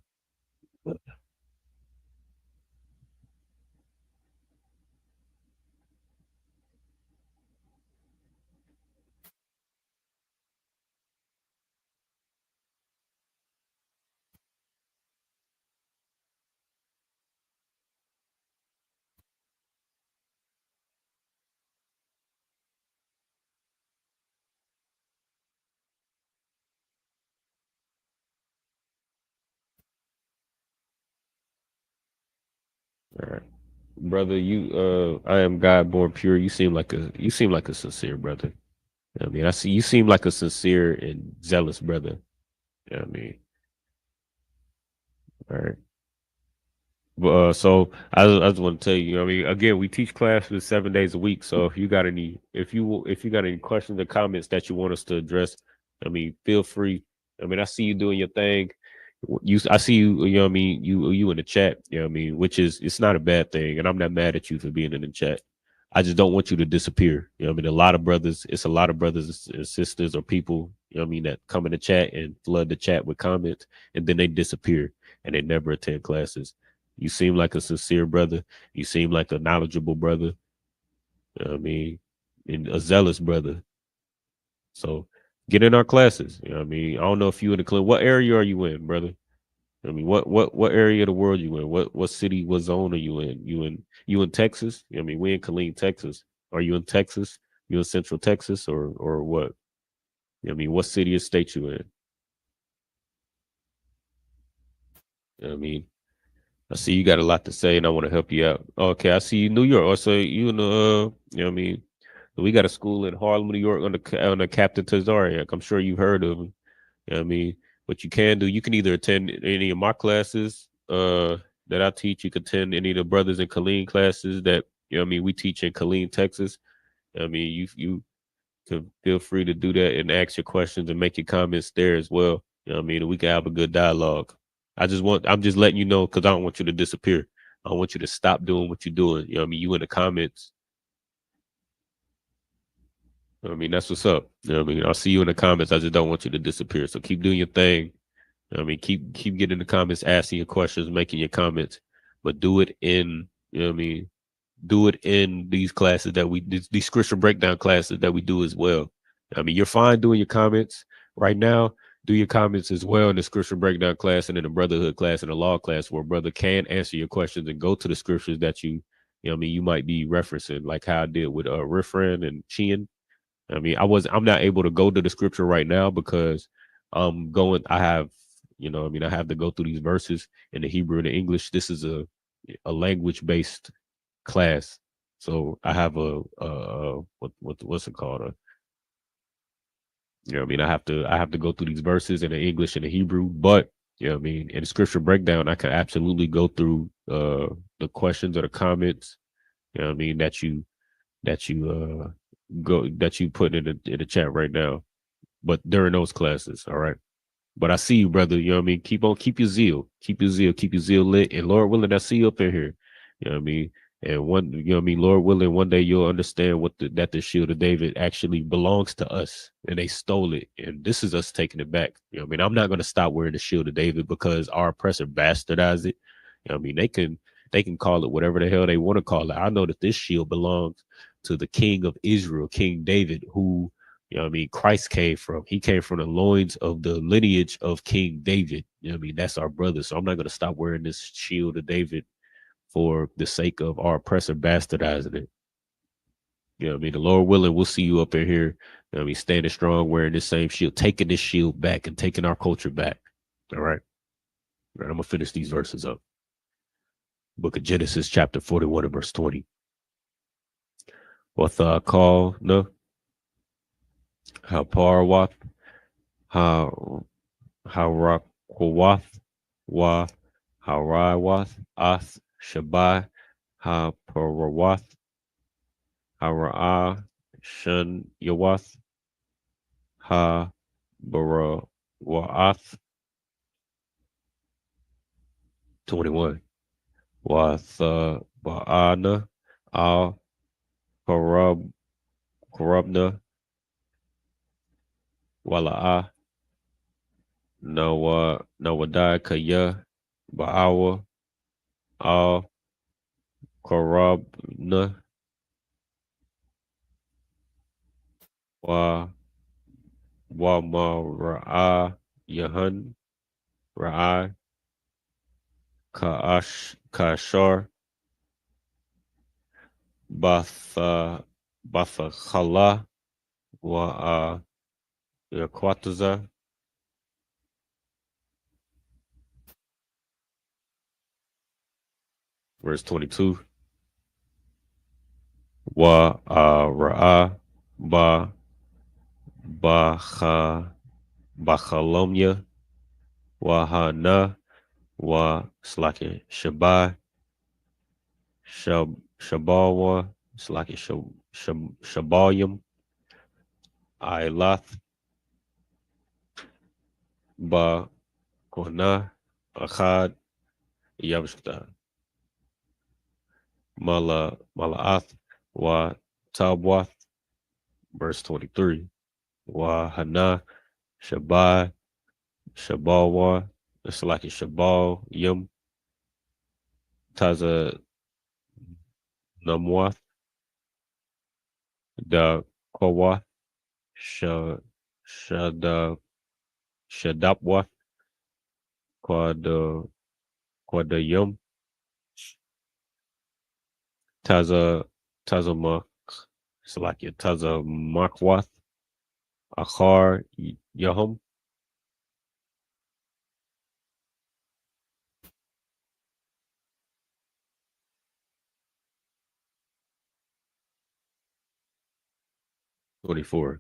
All right. Brother, I am God born pure. You seem like a sincere brother. I mean, I see you seem like a sincere and zealous brother. I mean, all right. But so I just want to tell you, I mean, again, we teach classes 7 days a week. So if you got any questions or comments that you want us to address, I mean, feel free. I mean, I see you doing your thing. I see you. You know what I mean. You in the chat. You know what I mean. Which is it's not a bad thing, and I'm not mad at you for being in the chat. I just don't want you to disappear. You know what I mean. It's a lot of brothers and sisters or people. You know what I mean that come in the chat and flood the chat with comments, and then they disappear and they never attend classes. You seem like a sincere brother. You seem like a knowledgeable brother. You know what I mean, and a zealous brother. So get in our classes. You know what I mean. I don't know if you in the clip. What area are you in, brother? I mean, what area of the world you in? What city, what zone are you in? You in Texas? I mean, we in Killeen, Texas. Are you in Texas? You in Central Texas or what? I mean, what city or state you in? You know what I mean, I see you got a lot to say, and I want to help you out. Okay, I see you, New York. Also, you in the you know what I mean. We got a school in Harlem, New York, on the Captain Tazariak. I'm sure you've heard of him. You know what I mean, what you can do, you can either attend any of my classes that I teach. You can attend any of the brothers in Killeen classes that You know what I mean? We teach in Killeen, Texas. I mean, you can feel free to do that and ask your questions and make your comments there as well. You know what I mean? We can have a good dialogue. I'm just letting you know because I don't want you to disappear. I don't want you to stop doing what you're doing. You know what I mean? You in the comments. I mean, that's what's up. You know what I mean? I'll see you in the comments. I just don't want you to disappear. So keep doing your thing. You know what I mean, keep getting in the comments, asking your questions, making your comments, but do it in, you know what I mean, do it in these classes that these scripture breakdown classes that we do as well. I mean, you're fine doing your comments right now. Do your comments as well in the scripture breakdown class and in the brotherhood class and the law class where brother can answer your questions and go to the scriptures that you know what I mean, you might be referencing, like how I did with Rifran and Chien. I mean, I'm not able to go to the scripture right now because I have, you know, I mean, I have to go through these verses in the Hebrew and the English. This is a language based class. So I have what's it called? You know what I mean? I have to go through these verses in the English and the Hebrew, but you know what I mean, in the scripture breakdown, I can absolutely go through the questions or the comments, you know what I mean, that you put in the chat right now. But during those classes, all right. But I see you, brother. You know what I mean? Keep your zeal. Keep your zeal lit. And Lord willing, I see you up in here. You know what I mean? And you know what I mean? Lord willing, one day you'll understand that the shield of David actually belongs to us and they stole it. And this is us taking it back. You know what I mean? I'm not going to stop wearing the shield of David because our oppressor bastardized it. You know what I mean? They can call it whatever the hell they want to call it. I know that this shield belongs to the King of Israel, King David, who, you know what I mean, Christ came from. He came from the loins of the lineage of King David. You know what I mean? That's our brother. So I'm not going to stop wearing this shield of David for the sake of our oppressor bastardizing it. You know what I mean? The Lord willing, we'll see you up in here. You know what I mean? Standing strong, wearing this same shield, taking this shield back and taking our culture back. All right. All right, I'm going to finish these verses up. Book of Genesis, chapter 41 and verse 20. What call no? How parwath, how Rakwath, Wa Harawath, Ath Shabai, Ha Parawath, Hara Shun Yawath, Ha Barawaath. 21. Wath Baana, Al Karabna, Wala'a, Nawadai Kaya, Ba'awa, Al Karabna, Wa Ra'a Yahan, Ra'a Kashar, Batha Wa Yakwataza. Verse 22. Wa Ra'a Ba Bachalomya Wa Hana Wa Slaki Shabai Shabawa Slaki Shabayim Ailath Ba Kona Achad Yavshta Malaath Wa Tabwath. Verse 23. Wa Hana Shabai Shabawa. It's like a Shabal Yum Taza Namwath Da Kawath Shada Shadapwath Quad Yum Taza Tazamak. It's like a Taza Makwath Achar Yahum. 24.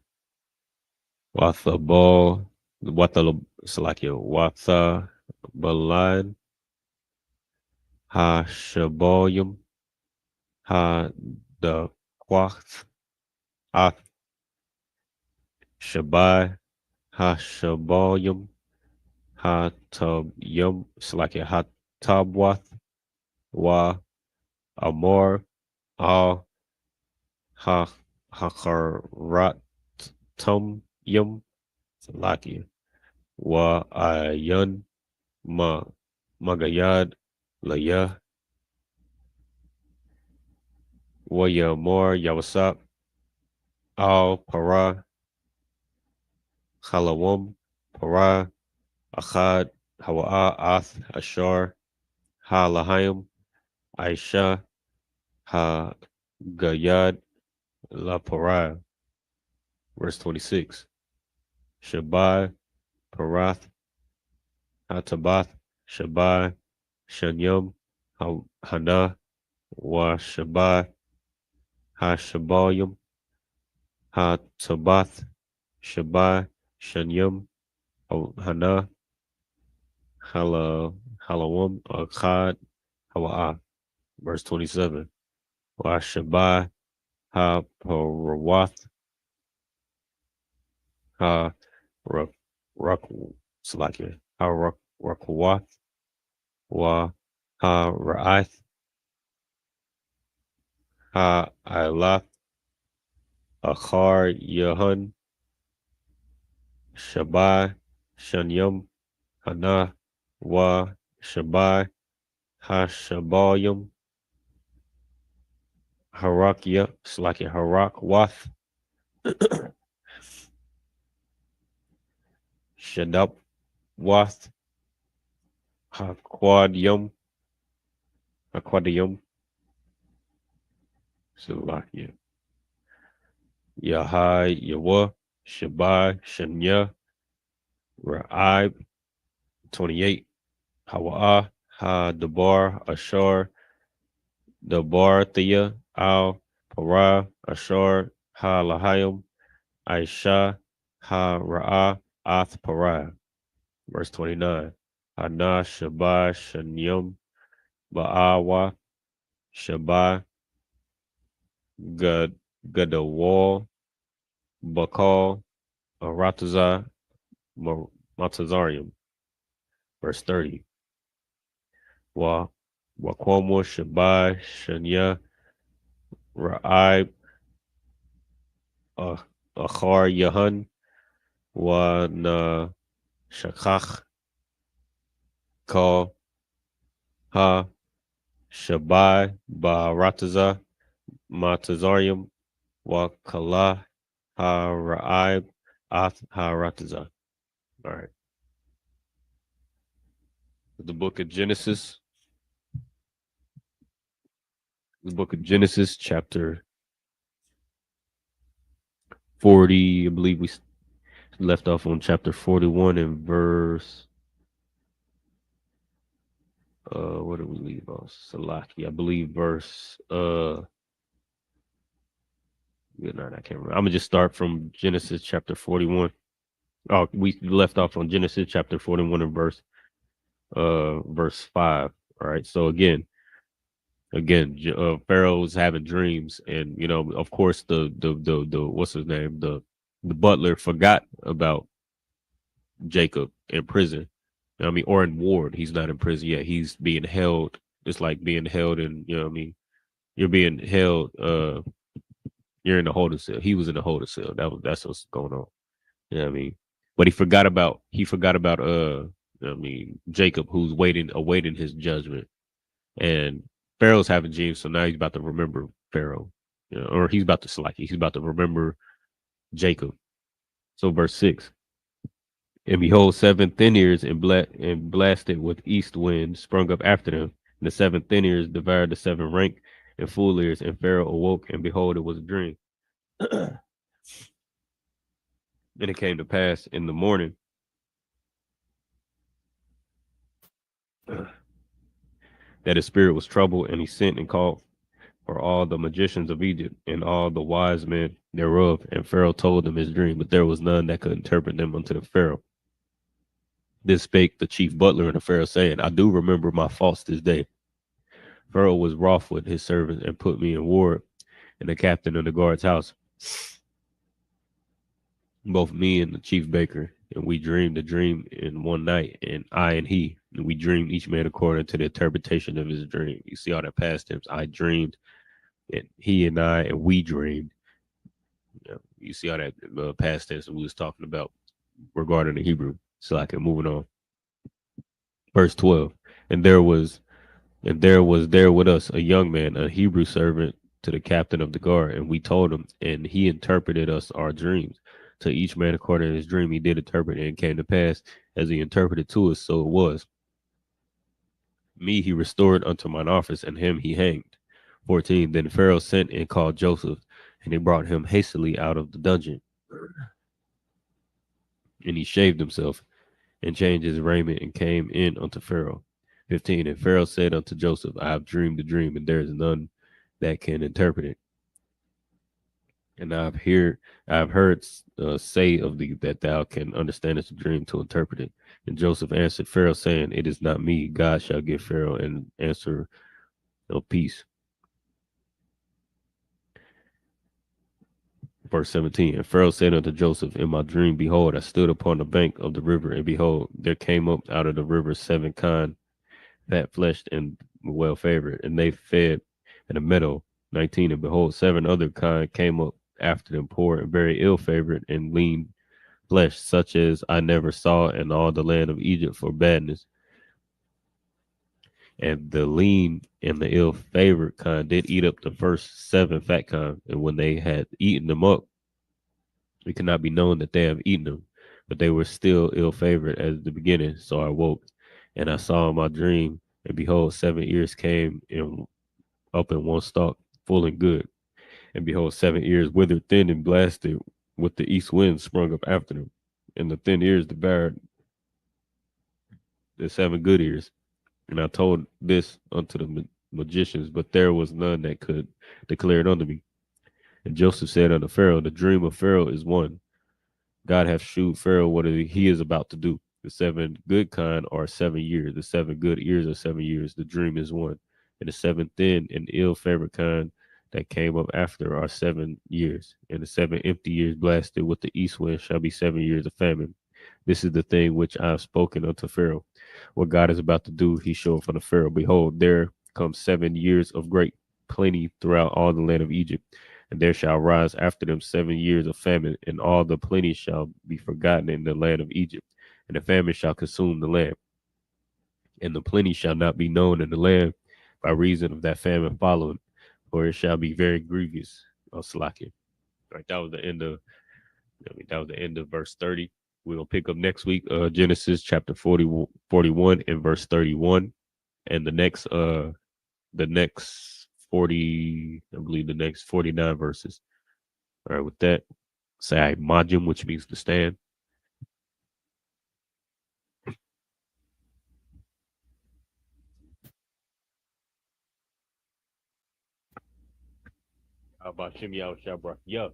Watha Ball Watha Salakia Watha Balan Ha Shabayum Ha the Quath Ath Shabai Ha Shabayum Ha Tabyum Slakia Ha Tabwath Wa Amor Al Ha Hakarat Yum Salakia Wa Ayun Ma Magayad Laya Wa Yamor Yawasak Al Para Halawum Para Achad Hawa'a Ath Ashar Ha Lahayim Aisha Ha Gayad La Para. Verse 26. Shabai Parath Hatabath Shabai Shanyum Hana Wa Shabai Hashabayum Hatabath Shabai Shanyum Hana Halawum Akkad Hawa'a. Verse 27. Wa Shabai Ha Parawath Ha Rak Salakia Ha Rakwath Wa Ha Ra'ath Ha Ilath Achar Yahun Shabai Shanyum Hana Wa Shabai Hashabayum Harakya Slakia Harakwath Shadap Wath Haquadium Salakia Yahai Yawa Shabai Shanya Ra'ib 28 Hawa'a Ha Dabar Ashar Dabar Thea Al Para Ashar Ha Lahayim Aisha Ha Ra'a Ath Para. Verse 29. Hana Shabai Shanyum Ba'awa Shabai Gad Gadawal Bakal Arataza Matazarium. Verse 30. Wa Wakwamo Shabai Shanya Ra'ib Achar Yahan Wa Na Shakach Ka Ha Shabai Ba Matazarium Wa Kala Ha Ra'ib Ath Ha Rataza. All right. The book of Genesis. The book of Genesis, chapter 40. I believe we left off on chapter 41 and verse. What did we leave off? Salaki, I believe verse. Good night. I can't remember. I'm gonna just start from Genesis chapter 41. Oh, we left off on Genesis chapter 41 and verse 5. All right. So again, Pharaoh's having dreams, and of course, the what's his name, the butler forgot about Jacob in prison. I mean, or in ward. He's not in prison yet. He's being held. It's like being held in. What I mean, you're being held. You're in the holding cell. He was in the holding cell. That's what's going on. What I mean, but he forgot about Jacob, who's awaiting his judgment. And Pharaoh's having dreams, so now he's about to remember Pharaoh, or he's about to remember Jacob. So verse 6. And behold, 7 thin ears and blasted with east wind sprung up after them. And the 7 thin ears devoured the 7 rank and full ears, and Pharaoh awoke, and behold, it was a dream. Then it came to pass in the morning that his spirit was troubled, and he sent and called for all the magicians of Egypt and all the wise men thereof. And Pharaoh told them his dream, but there was none that could interpret them unto the Pharaoh. This spake the chief butler unto Pharaoh, saying, I do remember my faults this day. Pharaoh was wroth with his servants and put me in ward in the captain of the guard's house, both me and the chief baker. And we dreamed a dream in one night, and I and he, and we dreamed each man according to the interpretation of his dream. You see all that past tense. I dreamed, and he and I, and we dreamed. You see all that past tense we was talking about regarding the Hebrew. So I can moving on. Verse 12. And there was there with us a young man, a Hebrew servant to the captain of the guard, and we told him, and he interpreted us our dreams. To each man according to his dream, he did interpret, and it came to pass as he interpreted to us, so it was. Me he restored unto mine office, and him he hanged. 14. Then Pharaoh sent and called Joseph, and he brought him hastily out of the dungeon. And he shaved himself, and changed his raiment, and came in unto Pharaoh. 15. And Pharaoh said unto Joseph, I have dreamed a dream, and there is none that can interpret it. And I've heard say of thee that thou can understand this dream to interpret it. And Joseph answered Pharaoh, saying, It is not me. God shall give Pharaoh an answer of peace. Verse 17. And Pharaoh said unto Joseph, In my dream, behold, I stood upon the bank of the river, and behold, there came up out of the river 7 kine, fat fleshed and well favored, and they fed in a meadow. 19. And behold, 7 other kine came up after them, poor and very ill favored and lean flesh, such as I never saw in all the land of Egypt for badness. And the lean and the ill favored kind did eat up the first 7 fat kind, and when they had eaten them up, it could not be known that they have eaten them, but they were still ill favored as the beginning. So I woke, and I saw in my dream, and behold, 7 ears came in up in one stalk, full and good. And behold, 7 ears withered thin and blasted with the east wind sprung up after them. And the thin ears devoured the 7 good ears. And I told this unto the magicians, but there was none that could declare it unto me. And Joseph said unto Pharaoh, The dream of Pharaoh is one. God hath shewed Pharaoh what he is about to do. The 7 good kind are 7 years. The 7 good ears are 7 years. The dream is one. And the 7 thin and ill favored kind that came up after are 7 years. And the 7 empty years blasted with the east wind shall be 7 years of famine. This is the thing which I have spoken unto Pharaoh. What God is about to do, he showed unto Pharaoh. Behold, there come 7 years of great plenty throughout all the land of Egypt. And there shall rise after them 7 years of famine, and all the plenty shall be forgotten in the land of Egypt. And the famine shall consume the land. And the plenty shall not be known in the land by reason of that famine following, for it shall be very grievous. Slacken. All right, that was the end of verse 30. We're gonna pick up next week, Genesis chapter 41 and verse 31. And the next 40, I believe the next 49 verses. All right, with that, say Majim, which means to stand. How about Shimmy Al Shabra? Yeah.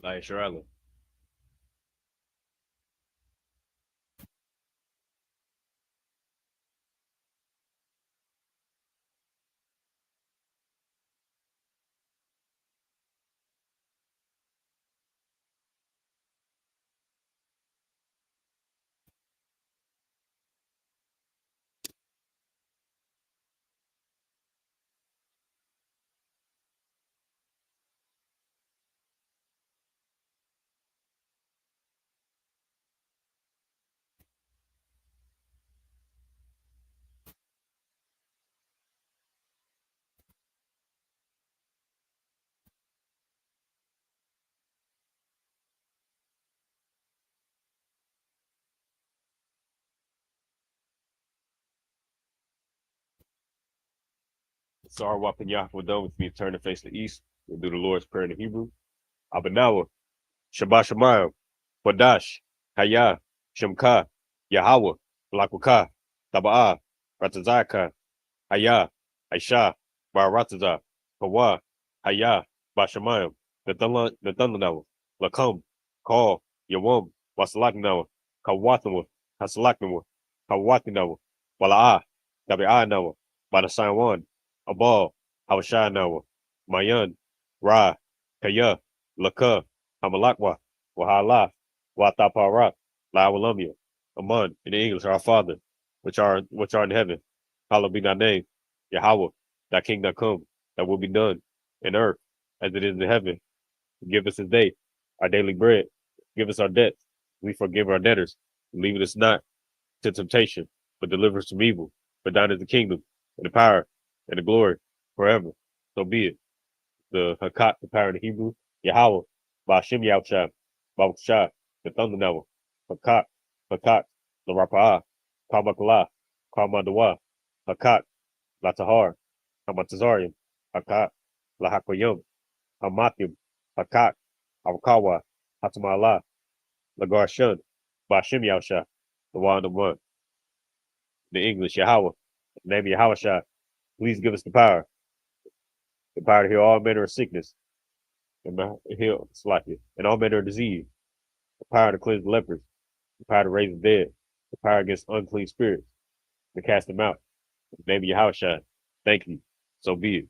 Like Shirley. Sarwap and Yah were done with me, turn to face the east. We'll do the Lord's Prayer in the Hebrew. Abanawa, Shabbat Shemayim, Wadash, Hayah, Shemka, Yahweh, Lakwaka, Taba'ah, Ratazaka, Hayah, Aisha, Barataza, Kawa, Hayah, Bashamayim, the Thundanawa, Lakam, Call, Yawam, Wasalaknawa, Kawatanawa, Hasalaknawa, Kawatinawa, Wala'ah, Tabi'anawa, Badasawan, Abal, Hawashanawa, Mayan, Ra, Kaya, Laka, Hamalakwa, Wahala, Wataparat, Lawalamia, Aman, in English, our Father, which are in heaven, hallowed be thy name, Yahweh, thy kingdom come, that will be done in earth as it is in heaven. Give us this day our daily bread. Give us our debts. We forgive our debtors. Lead us not to temptation, but deliver us from evil. For thine is the kingdom, and the power, and the glory forever. So be it. The Hakat, the power in the Hebrew, Yahweh, Ba'ashem Yahushua, Ba'ushah, the thunder never, Hakat, Hakat, the Rapa'ah, Kalmakala, Kalmadawa, Hakat, Latahar, Hamatazarium, Hakat, Lahakoyum, Hamathim, Hakat, Awakawa, Hatamala, Lagar Shun, Ba'ashem Yahushua, the one in the one. The English, Yahweh, the name Yahushua, please give us the power to heal all manner of sickness, and heal slightly, and all manner of disease, the power to cleanse the lepers, the power to raise the dead, the power against unclean spirits, to cast them out. In the name of Yahushua, thank you. So be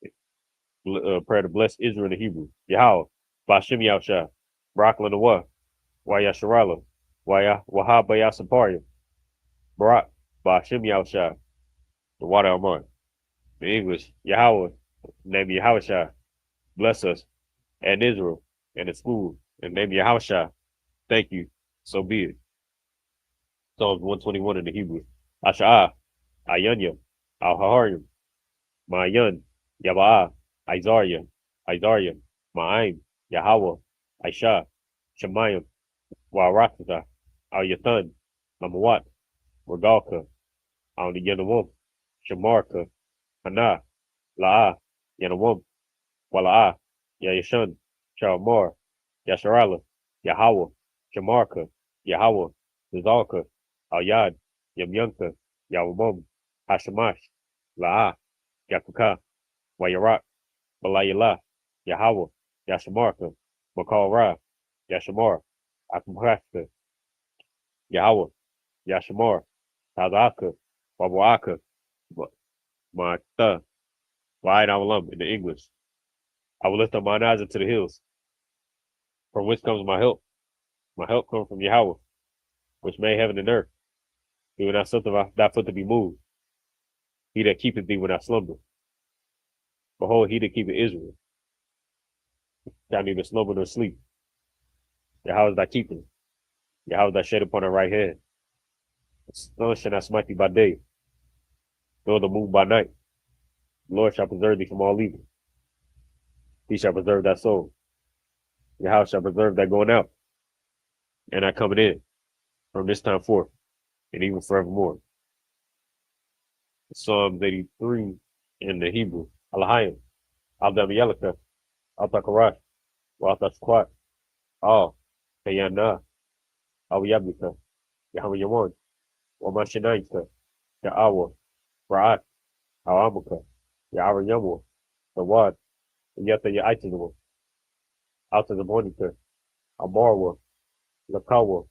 it. Prayer to bless Israel in the Hebrew. Yahweh, Ba'ashem Yahushua, Barak Lanawa, Wayasharala, Wahab Bayasaparia, Barak, Ba'ashem Yahushua, the water Amon. The English, Yahweh, name Yahushua, bless us and Israel and the school. In the name of Yahushua, thank you. So be it. Psalms 121 in the Hebrew. Asha'ah, Ayanya, Al-Haharim, Ma'ayan, Yaba'ah, Isaiah, Ma'aim, Yahweh, Aisha, Shemayim, Wa'aratata, Al-Yathan, Lamawat, Regalka, Al-Yanawum, Shamarka, Hana, La'ah, Yanawum, Wala'ah, Yayashan, Shalmar, Yasharala, Yahweh, Shamarka, Yahweh, Zalka, Al-Yad, Yamyunka, Yawamum, Hashamash, La'ah, Yakuka, Wayarak, Balayala, Yahweh, Yashamarka, Makal Ra, Yashamar, Akumhaka, Yahweh, Yashamar, Tazaka, Wabuaka, Mata, Wa'id Awalam in the English. I will lift up mine eyes into the hills, from whence comes my help. My help comes from Yahweh, which made heaven and earth. He will not suffer thy foot to be moved. He that keepeth thee when I slumber. Behold, he that keepeth Israel shall neither slumber nor sleep. Yahweh is thy keeper. Yahweh is thy shade upon thy right hand. The sun shall not smite thee by day, nor the moon by night. The Lord shall preserve thee from all evil. He shall preserve thy soul. Yahweh shall preserve thy going out and thy coming in from this time forth and even forevermore. Psalms 83 in the Hebrew. Alahayim, Aldam Yelaka, Altakarash, Waltasquat, Al, Kayana, Awyabika, Yahweh Yawan, Wamashinaika, Ya'awa, Ra'at, Awamuka, Ya'ara Yamu, the Wad, and Yata Ya'aitazawa, Alta the Monica, Amarwa, Lakawa,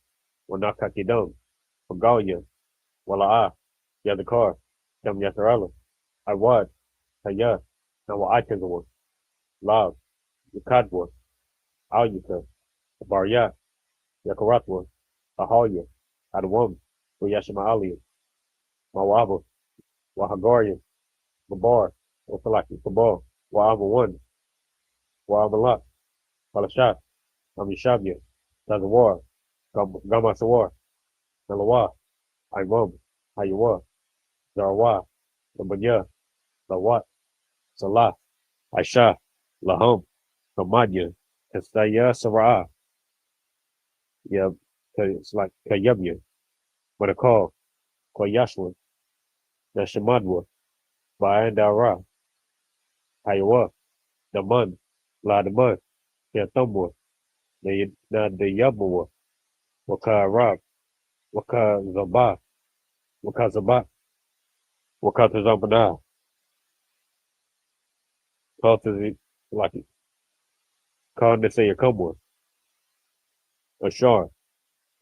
Wanakakidam, Pagalia, Wala'a, Yadakar, Tam Yatarala, Iwad, Kaya, Nawa Lav, Yakadwa, Alyuka, Barya, Yakaratwa, Ahalya, Adawam, Yashima Aliyah, Mawaba, Wahagaria, Babar, Wafalaki, Kabal, Wa'ama 1, Wa'amalak, Palashat, Amishabya, Tazawar, Gamasawar, Nalawa, Imam, Hayawa, Zarwa, Labanya, Lawat, Salah, Aisha, Laham, Kamadya, Kastaya Sarah, yeah, it's like Kayabya, Manakal, Koyashwa, Nashamadwa, Baandara, Hayawa, Daman, La Daman, Yatumwa, the Yabua, Waka Rock, Waka Zaba, Waka Zaba, Waka Zabana, Kaltazi, like Khan to say a Kumwa, a Shar,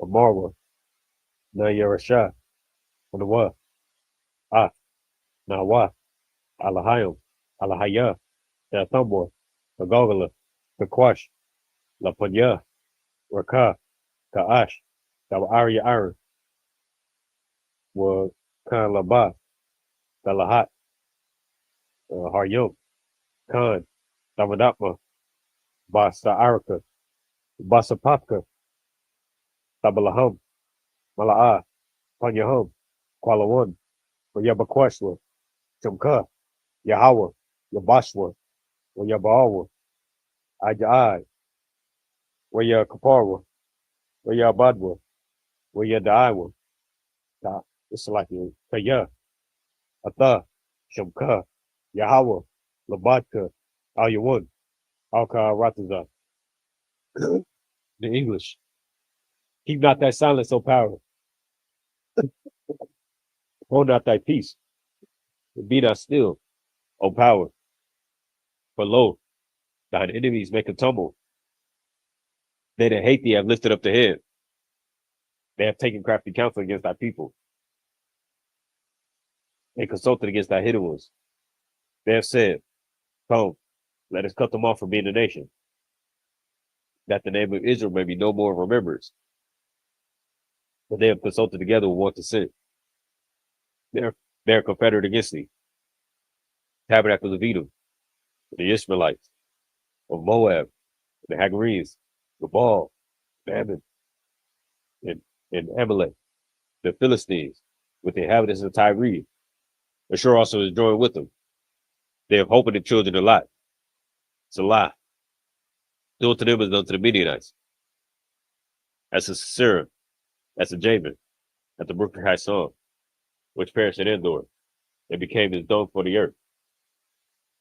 a Marwa, Nayarasha, Nawa, Ah, Nawa, Alahayim, Alahaya, Yatumwa, the Gogala, the Quash, La Punya, Raka, Kaash, Arya Iron, were Khan Laba, Galahat, Haryom, Khan, Damadapma, Basa Araka, Basa Papka, Tabalaham, Mala'a, Panyaham, Kualawan, Yabakwashwa, Chumka, Yahawa, Yabashwa, Yabawa, Ajai, Waya Kaparwa, Waya Badwa, Waya Daiwa, it's like Kaya, Ata, Shumka, Yahawa, Labatka, Ayawan, Alka Rataza. The English. Keep not thy silence, O power. Hold not thy peace. And be not still, O power. For lo, thine enemies make a tumble. They that hate thee have lifted up the head. They have taken crafty counsel against thy people. They consulted against thy hidden ones. They have said, come, let us cut them off from being a nation, that the name of Israel may be no more remembered. But they have consulted together with one to sin. They are confederate against thee. Tabernacles of Edom, the Ishmaelites, of Moab, the Hagarenes, the Baal, the Ammon, and, Amalek, the Philistines, with the inhabitants of Tyre. Ashur also is joined with them. They have hope in the children of Lot. It's a lie. Still to them is done to the Midianites. That's a Sisera, that's a Jamin, at the brook of Hison, which perished at Endor, and became his dung for the earth.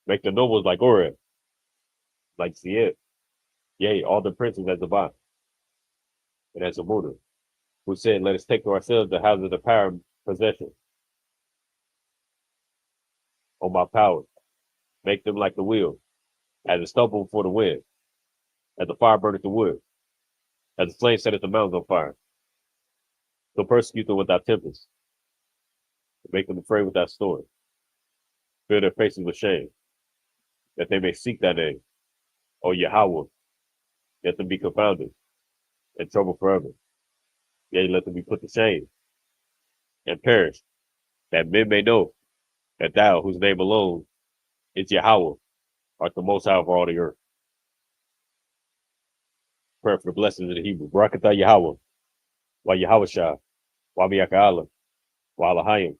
Make the nobles like Oreb, like Seir, yea, all the princes as Zabah, and as a Muda, who said, let us take to ourselves the houses of the power and possession. O my power, make them like the wheel, as a stubble for the wind, as the fire burneth the wood, as the flame setteth the mountains on fire. So persecute them without tempest, and make them afraid without storm. Fill their faces with shame, that they may seek thy name. O Yahweh, let them be confounded and troubled forever. Yea, let them be put to shame and perish, that men may know that thou, whose name alone is Yahweh, art the most high over all the earth. Prayer for the blessings of the Hebrew. Barakatah Yahweh, Wa Yahweh Shah, Wa Miyaka Wa Alahayim,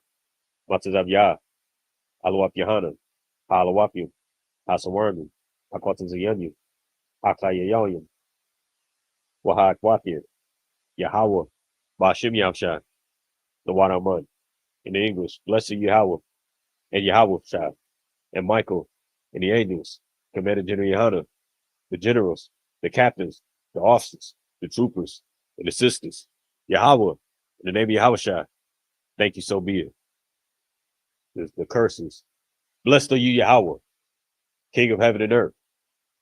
Matzav Yah, Alawap Yahanan, Alawapim, Hasawarmi, Akwatan Zayanyu, Akayayalim, Wa Hakwapir, Yahweh, Bashim Yamshah, the Wanaman. In the English, blessed Yahweh, and Yahweh Shah, and Michael, and the angels, Commander General Yohana, the generals, the captains, the officers, the troopers, and the sisters. Yahweh, in the name of Yahweh Shah, thank you, so be it. The curses. Blessed are you, Yahweh, King of heaven and earth,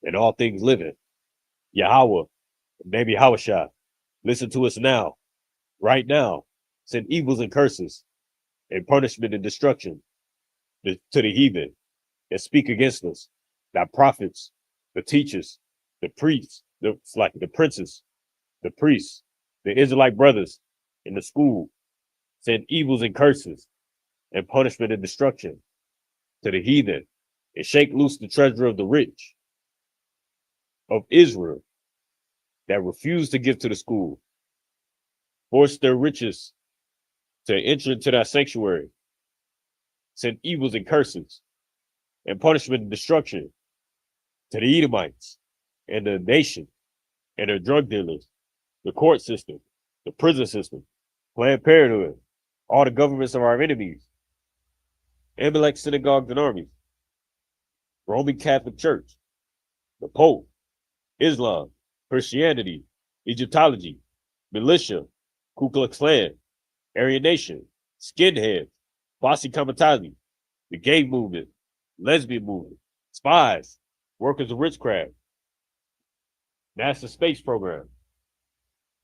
and all things living. Yahweh, in the name of Yahweh Shah, listen to us now, right now. Send evils and curses, and punishment and destruction to the heathen that speak against us, thy prophets, the teachers, the priests, the princes, the priests, the Israelite brothers in the school, send evils and curses and punishment and destruction to the heathen, and shake loose the treasure of the rich of Israel that refuse to give to the school, force their riches to enter into thy sanctuary, send evils and curses and punishment and destruction to the Edomites and the nation and their drug dealers, the court system, the prison system, Planned Parenthood, all the governments of our enemies, Amalek synagogues and armies, Roman Catholic Church, the Pope, Islam, Christianity, Egyptology, militia, Ku Klux Klan, Aryan Nation, skinheads, Posse Comitatus, the gay movement, lesbian movement, spies, workers of witchcraft, NASA space program,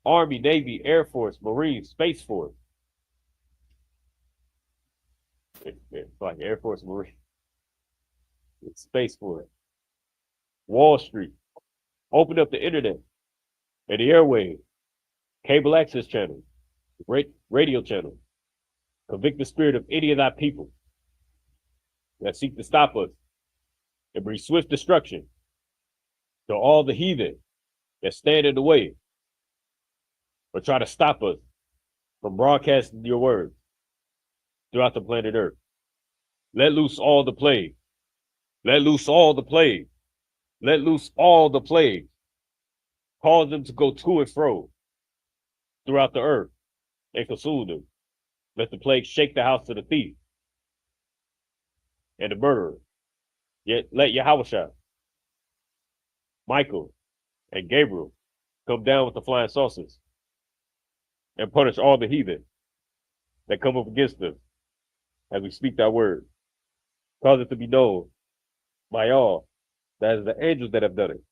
Army, Navy, Air Force, Marines, Space Force. It's like Air Force, Marine, Space Force, Wall Street. Open up the internet and the airwaves, cable access channels, radio channels. Convict the spirit of any of thy people that seek to stop us and bring swift destruction to all the heathen that stand in the way or try to stop us from broadcasting your word throughout the planet Earth. Let loose all the plague. Let loose all the plague. Let loose all the plague. Cause them to go to and fro throughout the earth and consume them. Let the plague shake the house of the thief and the murderer. Yet let Yahweh, Michael, and Gabriel come down with the flying saucers and punish all the heathen that come up against us as we speak that word. Cause it to be known by all that is the angels that have done it.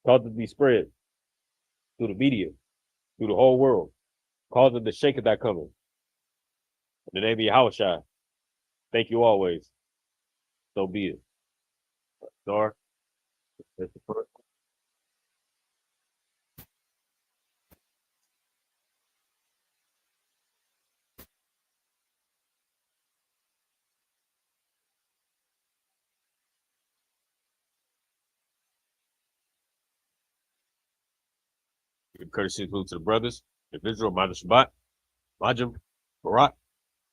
Cause it to be spread through the media, through the whole world. Cause them to shake at that coming. In the name of Yahweh, thank you always. So be it. Star, that's the first. Courtesy includes to the brothers, the Israel, Mother Shabbat, Majim, Barak,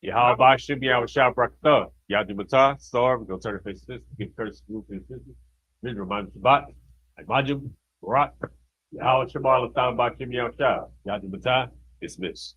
Yahweh should be our shout Brakatah, Yadimata, Star, we're going to turn the face to this, give courtesy to the sisters, Israel, Mother Shabbat, Majim, Barak, Yahweh Shabbat, Lathan, Bashim, Yahweh Shah, Yadimata, dismiss.